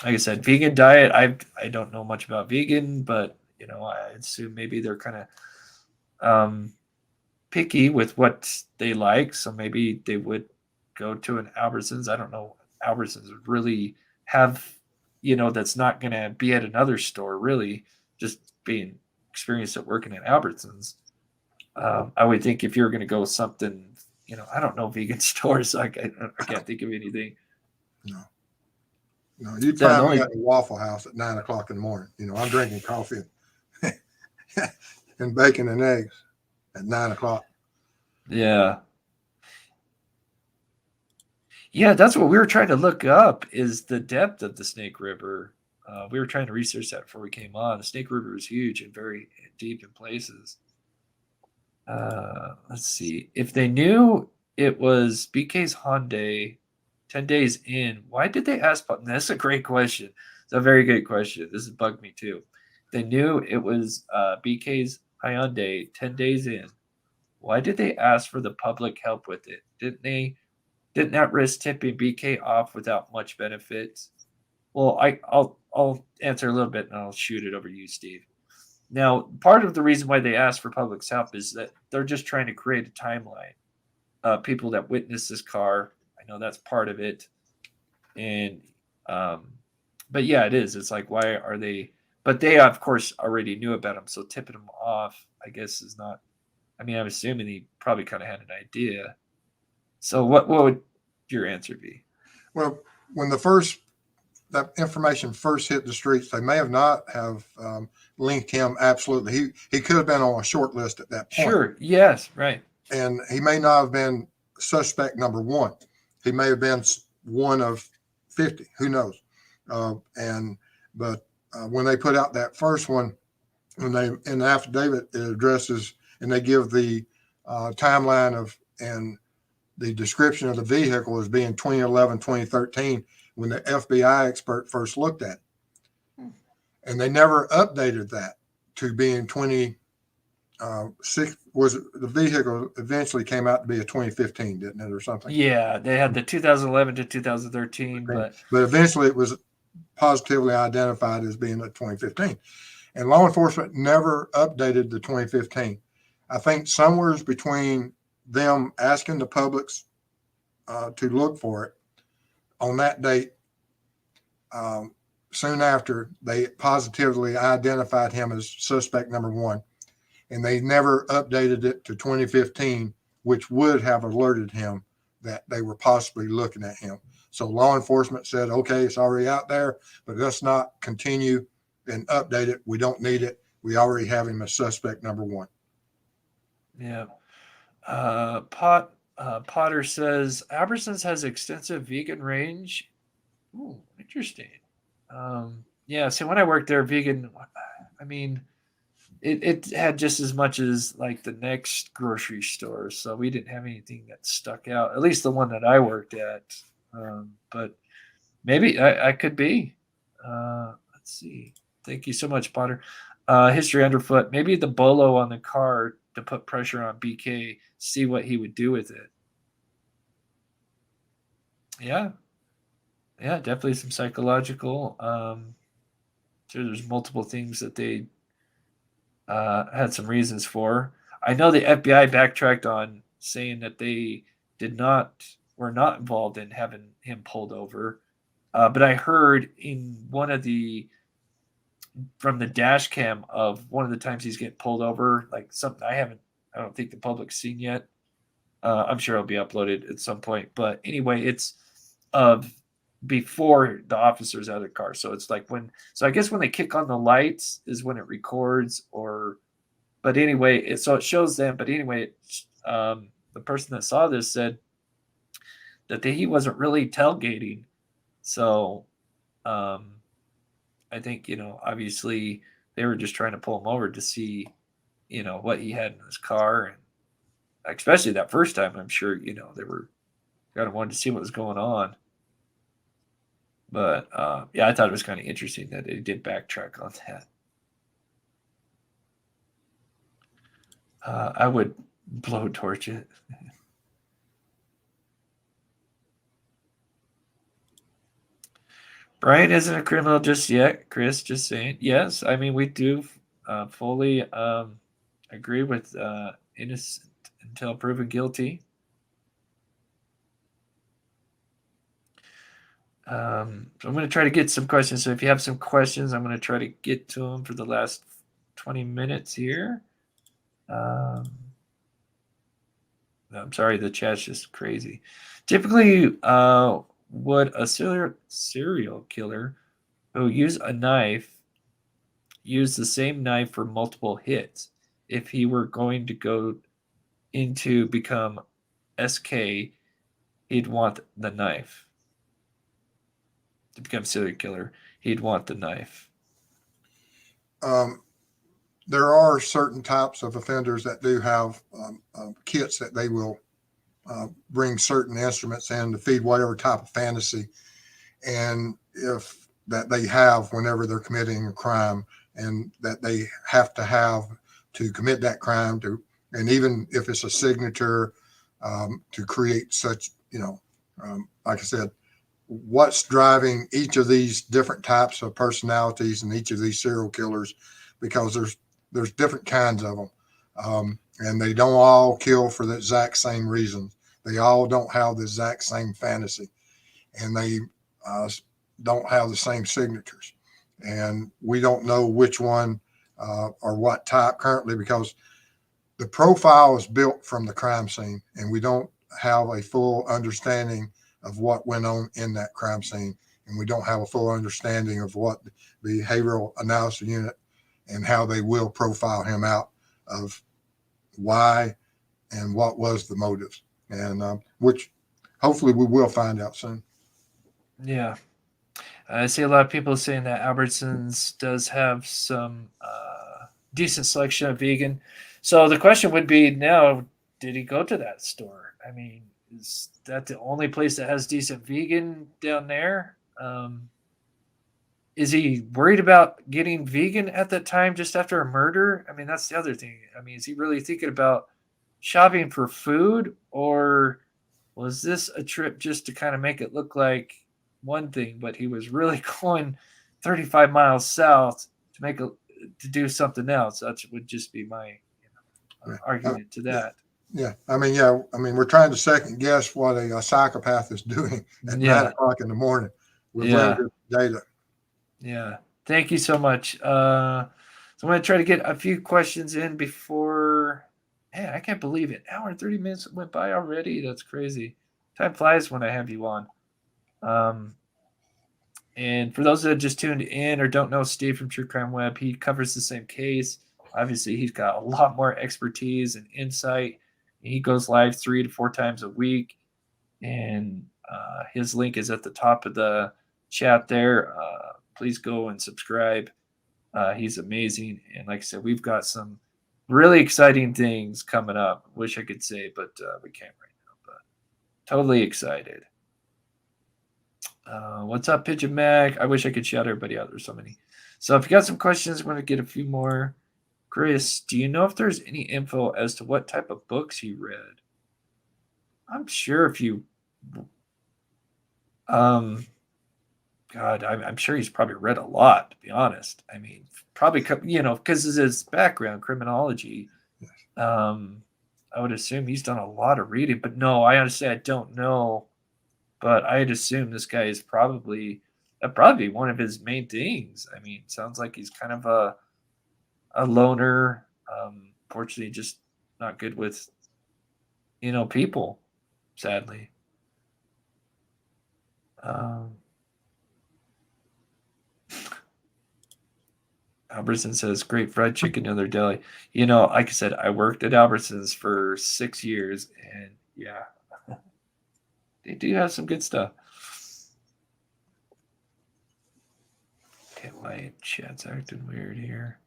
like I said, vegan diet. I don't know much about vegan, but I assume maybe they're kind of picky with what they like. So maybe they would go to an Albertsons. I don't know. Albertsons would really have, that's not going to be at another store. Really, just being experienced at working at Albertsons. I would think if you're going to go something. I don't know vegan stores. I can't think of anything. No, you'd find me at the Waffle House at 9 o'clock in the morning. I'm drinking coffee and bacon and eggs at 9 o'clock. Yeah. Yeah, that's what we were trying to look up is the depth of the Snake River. We were trying to research that before we came on. The Snake River is huge and very deep in places. Let's see. If they knew it was BK's Hyundai 10 days in, why did they ask? That's a great question. It's a very good question. This has bugged me too. They knew it was BK's Hyundai 10 days in. Why did they ask for the public help with it? Didn't that risk tipping BK off without much benefit? Well, I'll answer a little bit and I'll shoot it over to you, Steve. Now, part of the reason why they ask for public's help is that they're just trying to create a timeline. People that witnessed this car, I know that's part of it. And, but yeah, it is. It's like, why are they, but they, of course, already knew about him. So tipping him off, I guess, is not, I'm assuming he probably kind of had an idea. So what would your answer be? Well, when that information first hit the streets, they may have not have linked him. Absolutely. He could have been on a short list at that point. Sure. Yes. Right. And he may not have been suspect number one. He may have been one of 50. Who knows? But when they put out that first one, when they in the affidavit it addresses and they give the timeline of and the description of the vehicle as being 2011, 2013 when the FBI expert first looked at it, and they never updated that to being 26. Was the vehicle eventually came out to be a 2015, didn't it, or something? Yeah, they had the 2011 to 2013, but eventually it was positively identified as being a 2015. And law enforcement never updated the 2015. I think somewhere between them asking the publics to look for it on that date, soon after they positively identified him as suspect number one. And they never updated it to 2015, which would have alerted him that they were possibly looking at him. So law enforcement said, okay, it's already out there, but let's not continue and update it. We don't need it. We already have him as suspect number one. yeah. Potter says Albertsons has extensive vegan range. Ooh, interesting. Yeah, so when I worked there, vegan, I mean, it had just as much as like the next grocery store. So we didn't have anything that stuck out, at least the one that I worked at. But maybe I could be. Let's see. Thank you so much, Potter. History underfoot. Maybe the bolo on the car to put pressure on BK, see what he would do with it. Yeah. Yeah, definitely some psychological. Sure, there's multiple things that they had some reasons for. I know the FBI backtracked on saying that they were not involved in having him pulled over. But I heard in from the dash cam of one of the times he's getting pulled over, like something I don't think the public's seen yet. I'm sure it'll be uploaded at some point. But anyway, it's before the officer's out of the car. So it's like I guess when they kick on the lights is when it records but anyway, so it shows them. But anyway, the person that saw this said that he wasn't really tailgating. So, I think, obviously they were just trying to pull him over to see, what he had in his car. And especially that first time, I'm sure, they were kind of wanted to see what was going on. But, yeah, I thought it was kind of interesting that they did backtrack on that. I would blowtorch it. Brian isn't a criminal just yet, Chris, just saying. Yes, I mean, we do fully agree with innocent until proven guilty. So I'm going to try to get some questions. So if you have some questions, I'm going to try to get to them for the last 20 minutes here. I'm sorry, the chat's just crazy. Typically, would a serial killer who use a knife use the same knife for multiple hits? If he were going to go into become SK, he'd want the knife. To become serial killer, he'd want the knife. There are certain types of offenders that do have kits that they will bring certain instruments in to feed whatever type of fantasy, and if that they have whenever they're committing a crime, and that they have to have to commit that crime to, and even if it's a signature to create such, like I said, what's driving each of these different types of personalities and each of these serial killers, because there's different kinds of them. And they don't all kill for the exact same reasons. They all don't have the exact same fantasy, and they don't have the same signatures. And we don't know which one or what type currently, because the profile is built from the crime scene, and we don't have a full understanding of what went on in that crime scene. And we don't have a full understanding of what the behavioral analysis unit and how they will profile him out of why and what was the motives, and which hopefully we will find out soon. Yeah. I see a lot of people saying that Albertsons does have some decent selection of vegan. So the question would be now, did he go to that store? I mean, is that the only place that has decent vegan down there? Is he worried about getting vegan at that time just after a murder? I mean, that's the other thing. I mean, is he really thinking about shopping for food, or was this a trip just to kind of make it look like one thing, but he was really going 35 miles south to do something else? That would just be my Yeah. argument to that. Yeah. I mean, we're trying to second guess what a psychopath is doing at 9 o'clock in the morning with limited data. Yeah. Thank you so much. So I'm going to try to get a few questions in before. Man, I can't believe it. An hour and 30 minutes went by already. That's crazy. Time flies when I have you on. And for those that just tuned in or don't know Steve from True Crime Web, he covers the same case. Obviously, he's got a lot more expertise and insight. He goes live 3 to 4 times a week. And his link is at the top of the chat there. Please go and subscribe. He's amazing. And like I said, we've got some really exciting things coming up. Wish I could say, but we can't right now. But totally excited. What's up, Pigeon Mag? I wish I could shout everybody out. There's so many. So if you got some questions, I'm going to get a few more. Chris, do you know if there's any info as to what type of books he read? I'm sure if you... God, I'm sure he's probably read a lot, to be honest. I mean, probably, because of his background, criminology, I would assume he's done a lot of reading. But no, I honestly, I don't know. But I'd assume this guy is probably one of his main things. I mean, sounds like he's kind of a loner. Fortunately, just not good with, people, sadly. Albertson says, great fried chicken in their deli. Like I said, I worked at Albertsons for 6 years, and yeah, they do have some good stuff. Okay, my chat's acting weird here.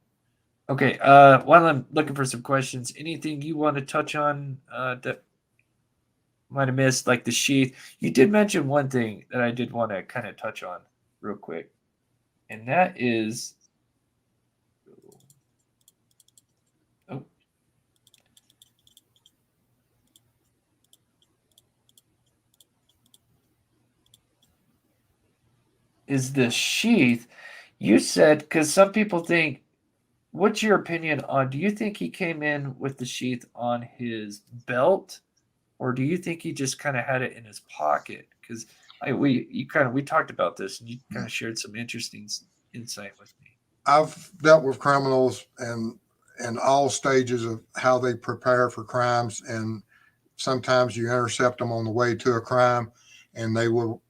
Okay, while I'm looking for some questions, anything you want to touch on that might have missed, like the sheath? You did mention one thing that I did want to kind of touch on real quick, and that is... is the sheath. You said, because some people think, what's your opinion on, do you think he came in with the sheath on his belt, or do you think he just kind of had it in his pocket? Because we talked about this, and you kind of shared some interesting insight with me. I've dealt with criminals and all stages of how they prepare for crimes, and sometimes you intercept them on the way to a crime, and they will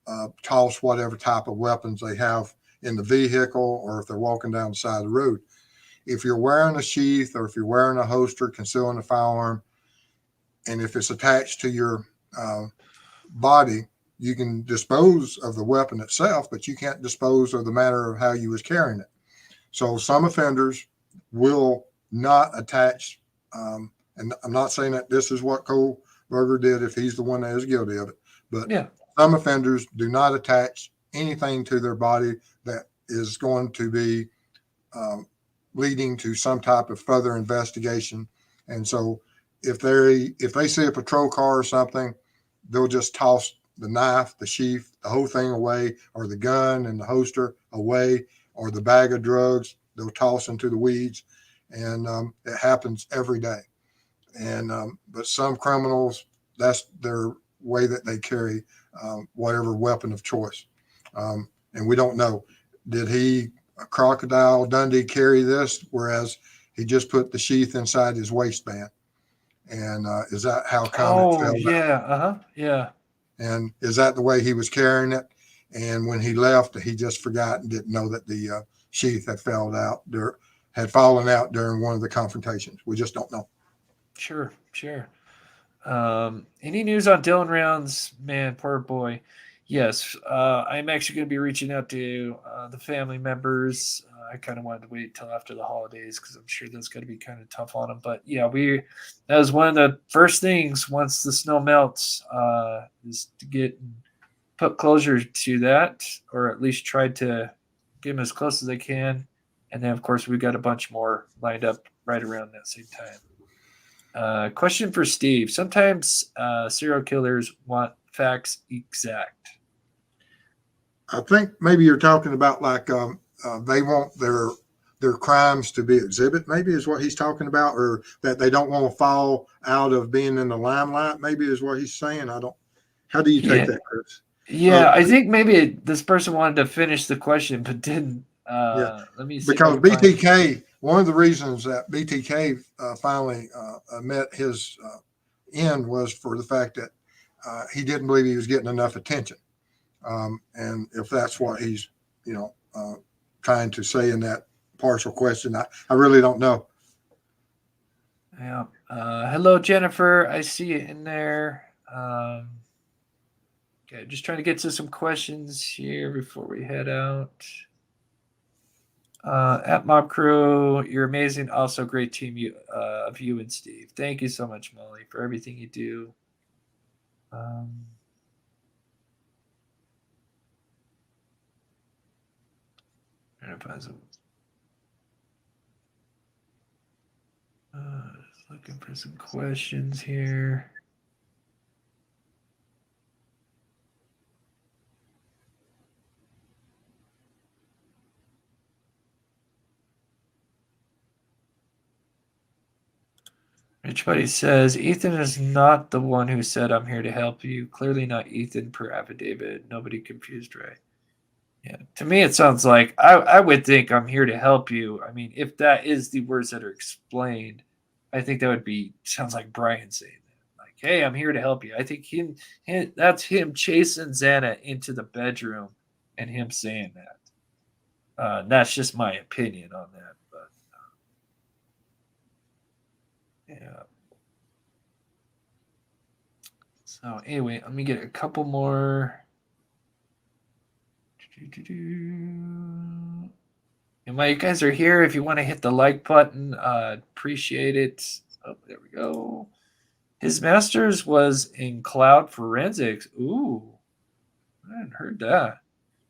toss whatever type of weapons they have in the vehicle, or if they're walking down the side of the road. If you're wearing a sheath, or if you're wearing a holster concealing a firearm, and if it's attached to your body, you can dispose of the weapon itself, but you can't dispose of the matter of how you was carrying it. So some offenders will not attach, and I'm not saying that this is what Kohberger did if he's the one that is guilty of it, but some offenders do not attach anything to their body that is going to be leading to some type of further investigation. And so if they see a patrol car or something, they'll just toss the knife, the sheath, the whole thing away, or the gun and the holster away, or the bag of drugs, they'll toss into the weeds. And it happens every day. And but some criminals, that's their way that they carry whatever weapon of choice. And we don't know, did Crocodile Dundee carry this, whereas he just put the sheath inside his waistband? And is that how come it fell out? Yeah. And is that the way he was carrying it? And when he left, he just forgot and didn't know that the sheath had fallen out during one of the confrontations. We just don't know. Sure. Any news on Dylan Rounds? Man, poor boy. Yes, I'm actually going to be reaching out to the family members. I kind of wanted to wait till after the holidays because I'm sure that's going to be kind of tough on them. But yeah, that was one of the first things once the snow melts, is to put closure to that, or at least try to get them as close as they can. And then, of course, we've got a bunch more lined up right around that same time. Question for Steve. Sometimes serial killers want facts exact. I think maybe you're talking about like they want their crimes to be exhibit, maybe is what he's talking about, or that they don't want to fall out of being in the limelight, maybe is what he's saying. I don't. How do you take that, Chris? Yeah, I think maybe this person wanted to finish the question but didn't. Yeah, Let me see. because BTK, one of the reasons that BTK finally met his end was for the fact that he didn't believe he was getting enough attention. And if that's what he's, trying to say in that partial question, I really don't know. Yeah. Hello, Jennifer. I see it in there. Okay, just trying to get to some questions here before we head out. At Mob Crew, you're amazing. Also, great team of you and Steve. Thank you so much, Molly, for everything you do. Just looking for some questions here. Rich Buddy says, Ethan is not the one who said, I'm here to help you. Clearly not Ethan per affidavit. Nobody confused, right? Yeah. To me, it sounds like I would think I'm here to help you. I mean, if that is the words that are explained, I think that would sounds like Bryan saying that. Like, hey, I'm here to help you. I think that's him chasing Xana into the bedroom and him saying that. That's just my opinion on that. But yeah. So anyway, let me get a couple more. And while you guys are here, if you want to hit the like button, appreciate it. Oh, there we go. His master's was in cloud forensics. Ooh, I hadn't heard that.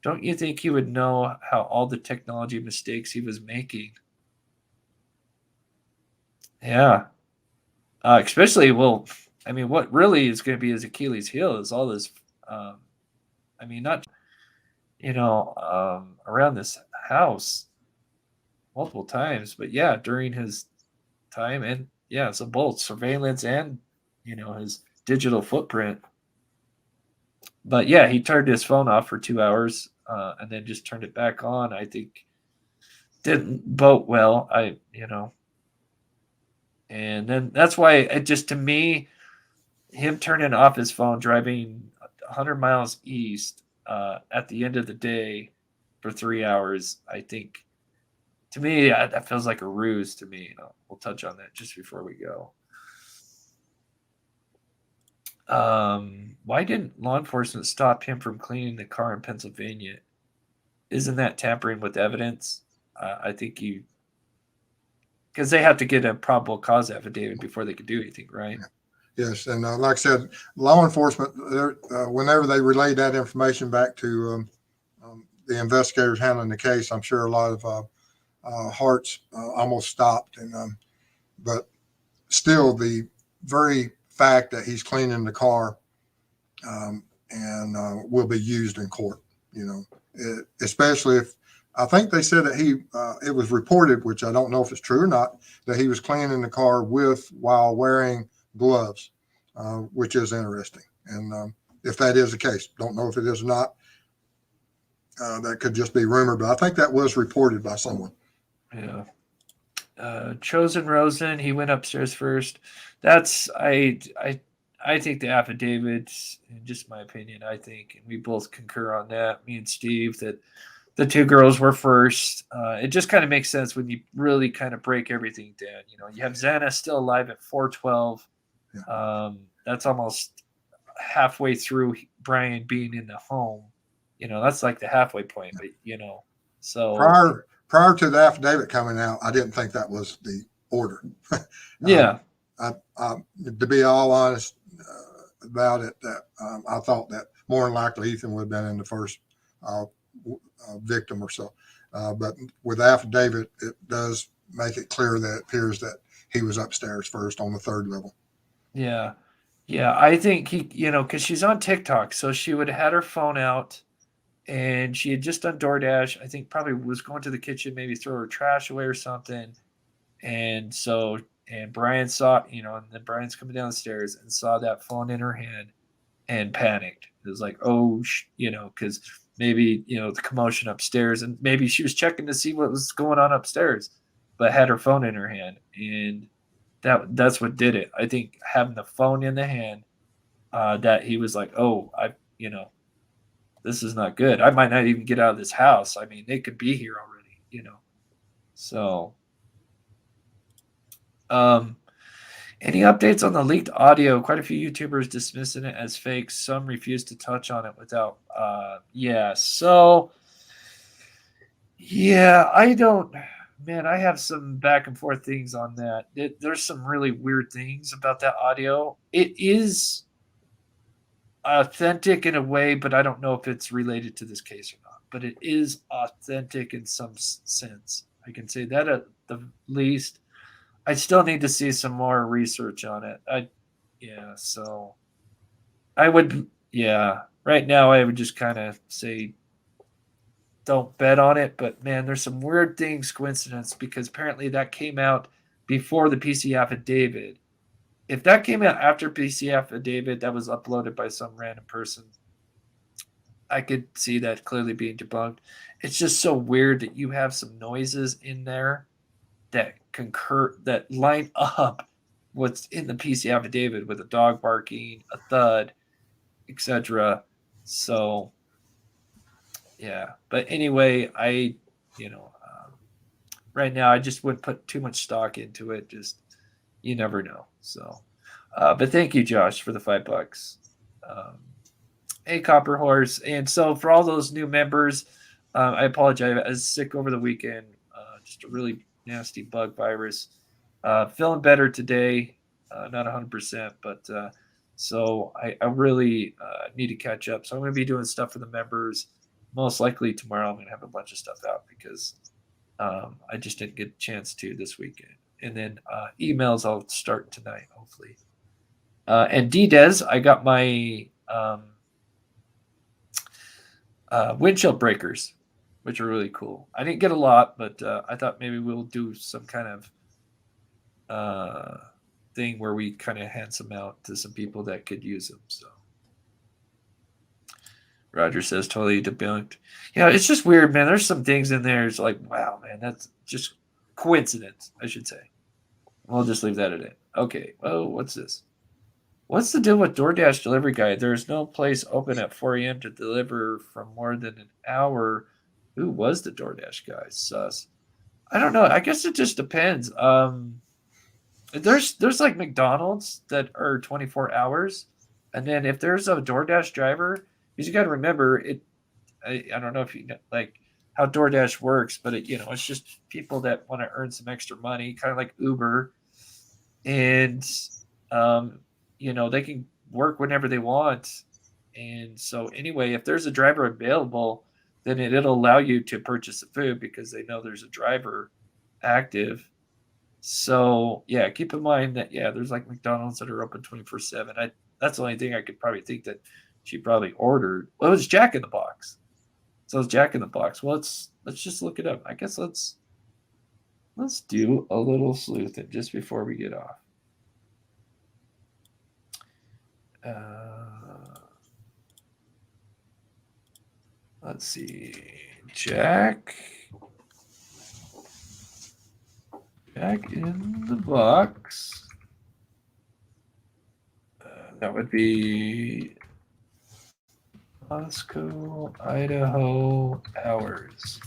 Don't you think he would know how all the technology mistakes he was making? Yeah. Especially, well, I mean, what really is going to be his Achilles heel is all this, not, around this house multiple times, but yeah, during his time, and yeah, so both surveillance and, his digital footprint. But yeah, he turned his phone off for 2 hours and then just turned it back on. I think didn't vote well. And then that's why it just, to me, him turning off his phone, driving 100 miles east at the end of the day for 3 hours, I think, to me, that feels like a ruse to me. We'll touch on that just before we go. Why didn't law enforcement stop him from cleaning the car in Pennsylvania? Isn't that tampering with evidence? I think because they have to get a probable cause affidavit before they could do anything, right? Yes, and like I said, law enforcement, whenever they relayed that information back to the investigators handling the case, I'm sure a lot of hearts almost stopped. But still, the very fact that he's cleaning the car and will be used in court, especially if, I think they said that it was reported, which I don't know if it's true or not, that he was cleaning the car while wearing gloves, which is interesting. And if that is the case, don't know if it is or not. That could just be rumor, but I think that was reported by someone. Yeah. Chosen Rosen, he went upstairs first. That's I think the affidavit, in just my opinion, I think, and we both concur on that, me and Steve, that the two girls were first. It just kind of makes sense when you really kind of break everything down. You have Xana still alive at 412. Yeah. That's almost halfway through Bryan being in the home. That's like the halfway point. But so Prior to the affidavit coming out, I didn't think that was the order. yeah, To be all honest about it, that I thought that more than likely Ethan would have been in the first victim or so. But with the affidavit, it does make it clear that it appears that he was upstairs first on the third level. yeah. I think he, because she's on TikTok, so she would have had her phone out, and she had just done DoorDash. I think probably was going to the kitchen, maybe throw her trash away or something. And Bryan saw, and then Bryan's coming down the stairs and saw that phone in her hand and panicked. It was like, oh, because maybe, the commotion upstairs, and maybe she was checking to see what was going on upstairs, but had her phone in her hand. And that's what did it. I think having the phone in the hand, that he was like, oh, this is not good. I might not even get out of this house. I mean, they could be here already, So, any updates on the leaked audio? Quite a few YouTubers dismissing it as fake. Some refuse to touch on it without. I don't. Man, I have some back and forth things on that. There's some really weird things about that audio. It is authentic in a way, but I don't know if it's related to this case or not. But it is authentic in some sense. I can say that at the least. I still need to see some more research on it. So I would, right now I would just kind of say don't bet on it. But man, there's some weird things, coincidence, because apparently that came out before the PC affidavit. If that came out after PC affidavit, that was uploaded by some random person, I could see that clearly being debunked. It's just so weird that you have some noises in there that line up what's in the PC affidavit with a dog barking, a thud, etc. So, but anyway, right now I just wouldn't put too much stock into it. Just, you never know. So, but thank you, Josh, for the $5. Hey, Copper Horse. And so for all those new members, I apologize. I was sick over the weekend. Just a really nasty bug virus. Feeling better today. Not 100%, but so I really need to catch up. So I'm going to be doing stuff for the members. Most likely tomorrow I'm going to have a bunch of stuff out because I just didn't get a chance to this weekend. And then emails I'll start tonight, hopefully. And DDES, I got my windshield breakers, which are really cool. I didn't get a lot, but I thought maybe we'll do some kind of thing where we kind of hand some out to some people that could use them. So Roger says totally debunked. Yeah, it's just weird, man. There's some things in there. It's like, wow, man, that's just coincidence, I should say. We'll just leave that at it. Okay. Oh, what's this? What's the deal with DoorDash delivery guy? There's no place open at 4 a.m. to deliver from more than an hour. Who was the DoorDash guy? Sus. I don't know. I guess it just depends. There's like McDonald's that are 24 hours. And then if there's a DoorDash driver, because you got to remember it. I don't know if you know like how DoorDash works, but it's just people that want to earn some extra money, kind of like Uber, and they can work whenever they want. And so anyway, if there's a driver available, then it'll allow you to purchase the food because they know there's a driver active. So yeah, keep in mind that there's like McDonald's that are open 24/7. That's the only thing I could probably think that she probably ordered. Well, it was Jack in the Box. So it's Jack in the Box. Well, let's just look it up. I guess let's do a little sleuthing just before we get off. Let's see. Jack in the Box. That would be Moscow, Idaho hours.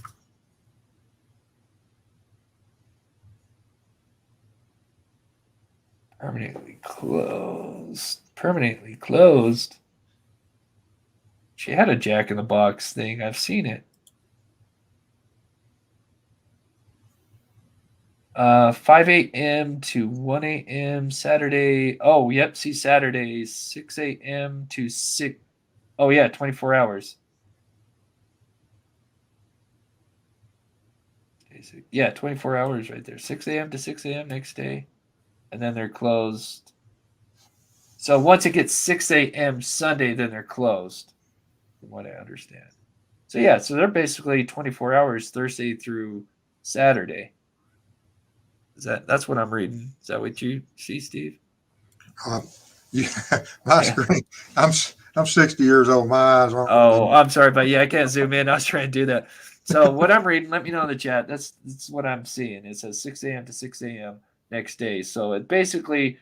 Permanently closed. Permanently closed. She had a Jack in the Box thing. I've seen it. 5 a.m. to 1 a.m. Saturday. Oh, yep. See, Saturday, 6 a.m. to 6. Oh, yeah, 24 hours. Yeah, 24 hours right there. 6 a.m. to 6 a.m. next day. And then they're closed. So once it gets 6 a.m. Sunday, then they're closed, from what I understand. So, yeah, so they're basically 24 hours Thursday through Saturday. That's what I'm reading? Is that what you see, Steve? Yeah, my screen. I'm 60 years old. My eyes aren't. Oh, I'm sorry, but yeah, I can't zoom in. I was trying to do that. So what I'm reading, let me know in the chat. That's what I'm seeing. It says 6 a.m. to 6 a.m. next day. So it basically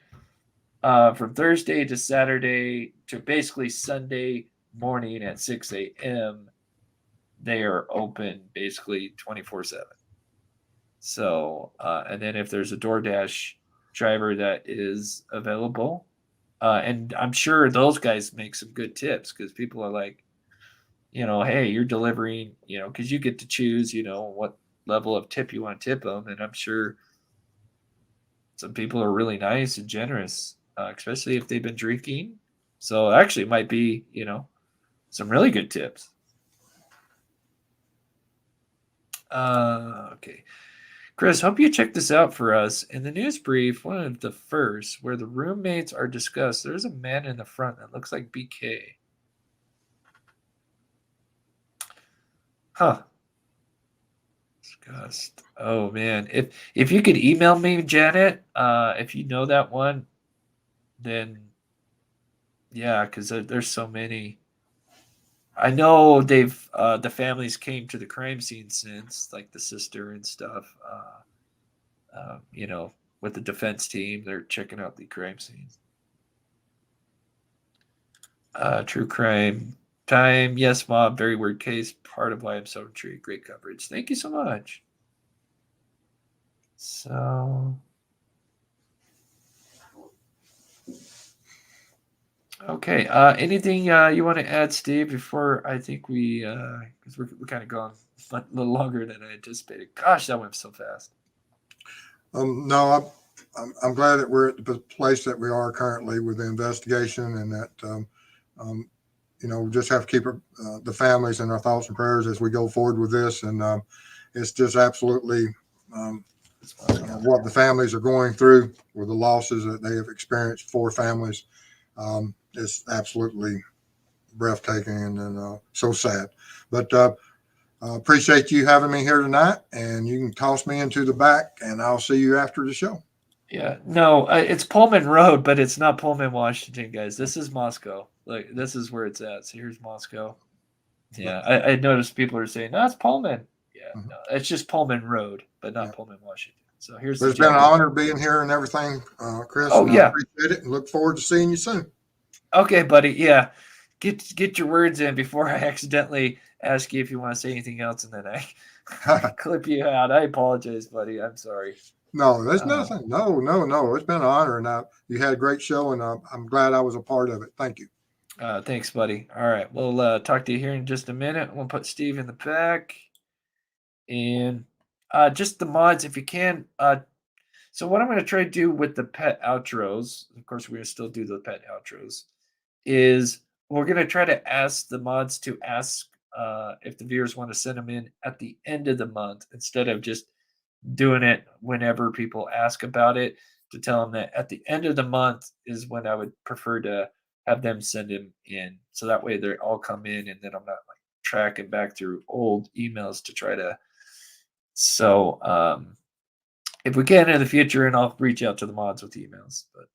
from Thursday to Saturday to basically Sunday morning at 6 a.m. they are open basically 24/7. So and then if there's a DoorDash driver that is available, and I'm sure those guys make some good tips because people are like, hey, you're delivering, because you get to choose, what level of tip you want to tip them. And I'm sure some people are really nice and generous, especially if they've been drinking. So actually it might be, some really good tips. Okay. Chris, hope you check this out for us. In the news brief, one of the first, where the roommates are discussed, there's a man in the front that looks like BK. Huh. Discussed. Oh man. If you could email me, Janet, if you know that one, then yeah, because there's so many. I know they've the families came to the crime scene since, like the sister and stuff. With the defense team, they're checking out the crime scene. True crime time. Yes, Mom. Very weird case. Part of why I'm so intrigued. Great coverage. Thank you so much. So, okay. Anything you want to add, Steve? Before I think because we're kind of going a little longer than I anticipated. Gosh, that went so fast. No, I'm glad that we're at the place that we are currently with the investigation, and that just have to keep the families in our thoughts and prayers as we go forward with this. And it's just absolutely what the families are going through with the losses that they have experienced. 4 families. It's absolutely breathtaking and so sad. But appreciate you having me here tonight, and you can toss me into the back, and I'll see you after the show. Yeah, no, it's Pullman Road, but it's not Pullman, Washington, guys. This is Moscow. Like, this is where it's at. So here's Moscow. Yeah, I noticed people are saying, no, it's Pullman. Yeah, no, it's just Pullman Road, but not Pullman, Washington. So here's It's been an honor being here and everything, Chris. Oh, yeah. I appreciate it and look forward to seeing you soon. Okay, buddy. Yeah, get your words in before I accidentally ask you if you want to say anything else, and then I clip you out. I apologize, buddy. I'm sorry. No, there's nothing. No. It's been an honor, and you had a great show, and I'm glad I was a part of it. Thank you. Thanks, buddy. All right, we'll talk to you here in just a minute. We'll put Steve in the back, and just the mods, if you can. So what I'm going to try to do with the pet outros, of course, we're going to still do the pet outros, is we're going to try to ask the mods to ask if the viewers want to send them in at the end of the month instead of just doing it whenever people ask about it, to tell them that at the end of the month is when I would prefer to have them send them in. So that way they all come in, and then I'm not like tracking back through old emails to try to. So if we can in the future, and I'll reach out to the mods with emails, but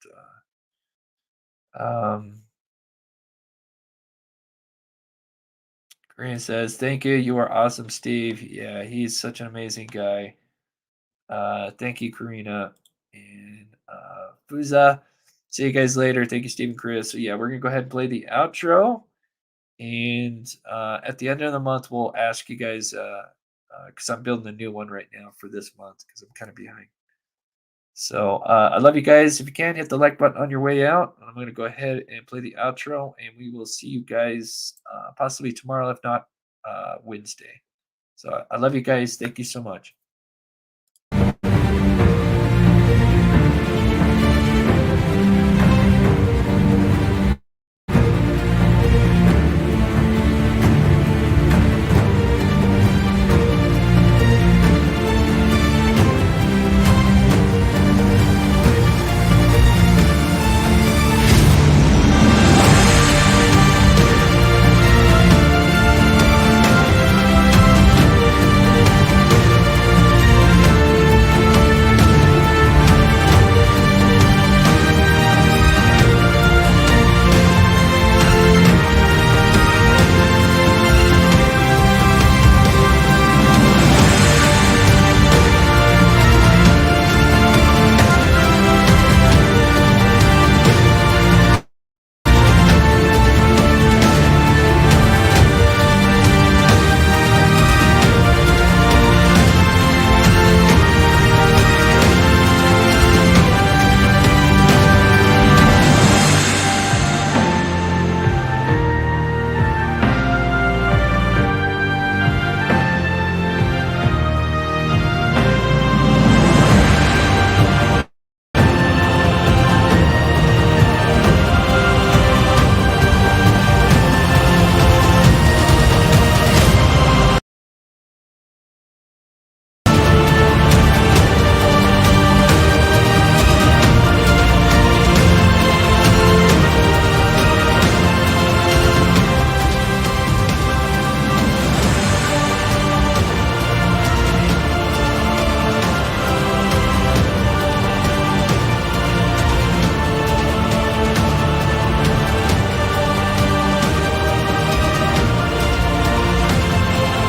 Green says, thank you. You are awesome, Steve. Yeah, he's such an amazing guy. Thank you, Karina and Fuza. See you guys later. Thank you, Steve and Chris. So yeah, we're gonna go ahead and play the outro, and at the end of the month, we'll ask you guys because I'm building a new one right now for this month because I'm kind of behind. So I love you guys. If you can, hit the like button on your way out. I'm going to go ahead and play the outro, and we will see you guys possibly tomorrow, if not Wednesday. So I love you guys. Thank you so much.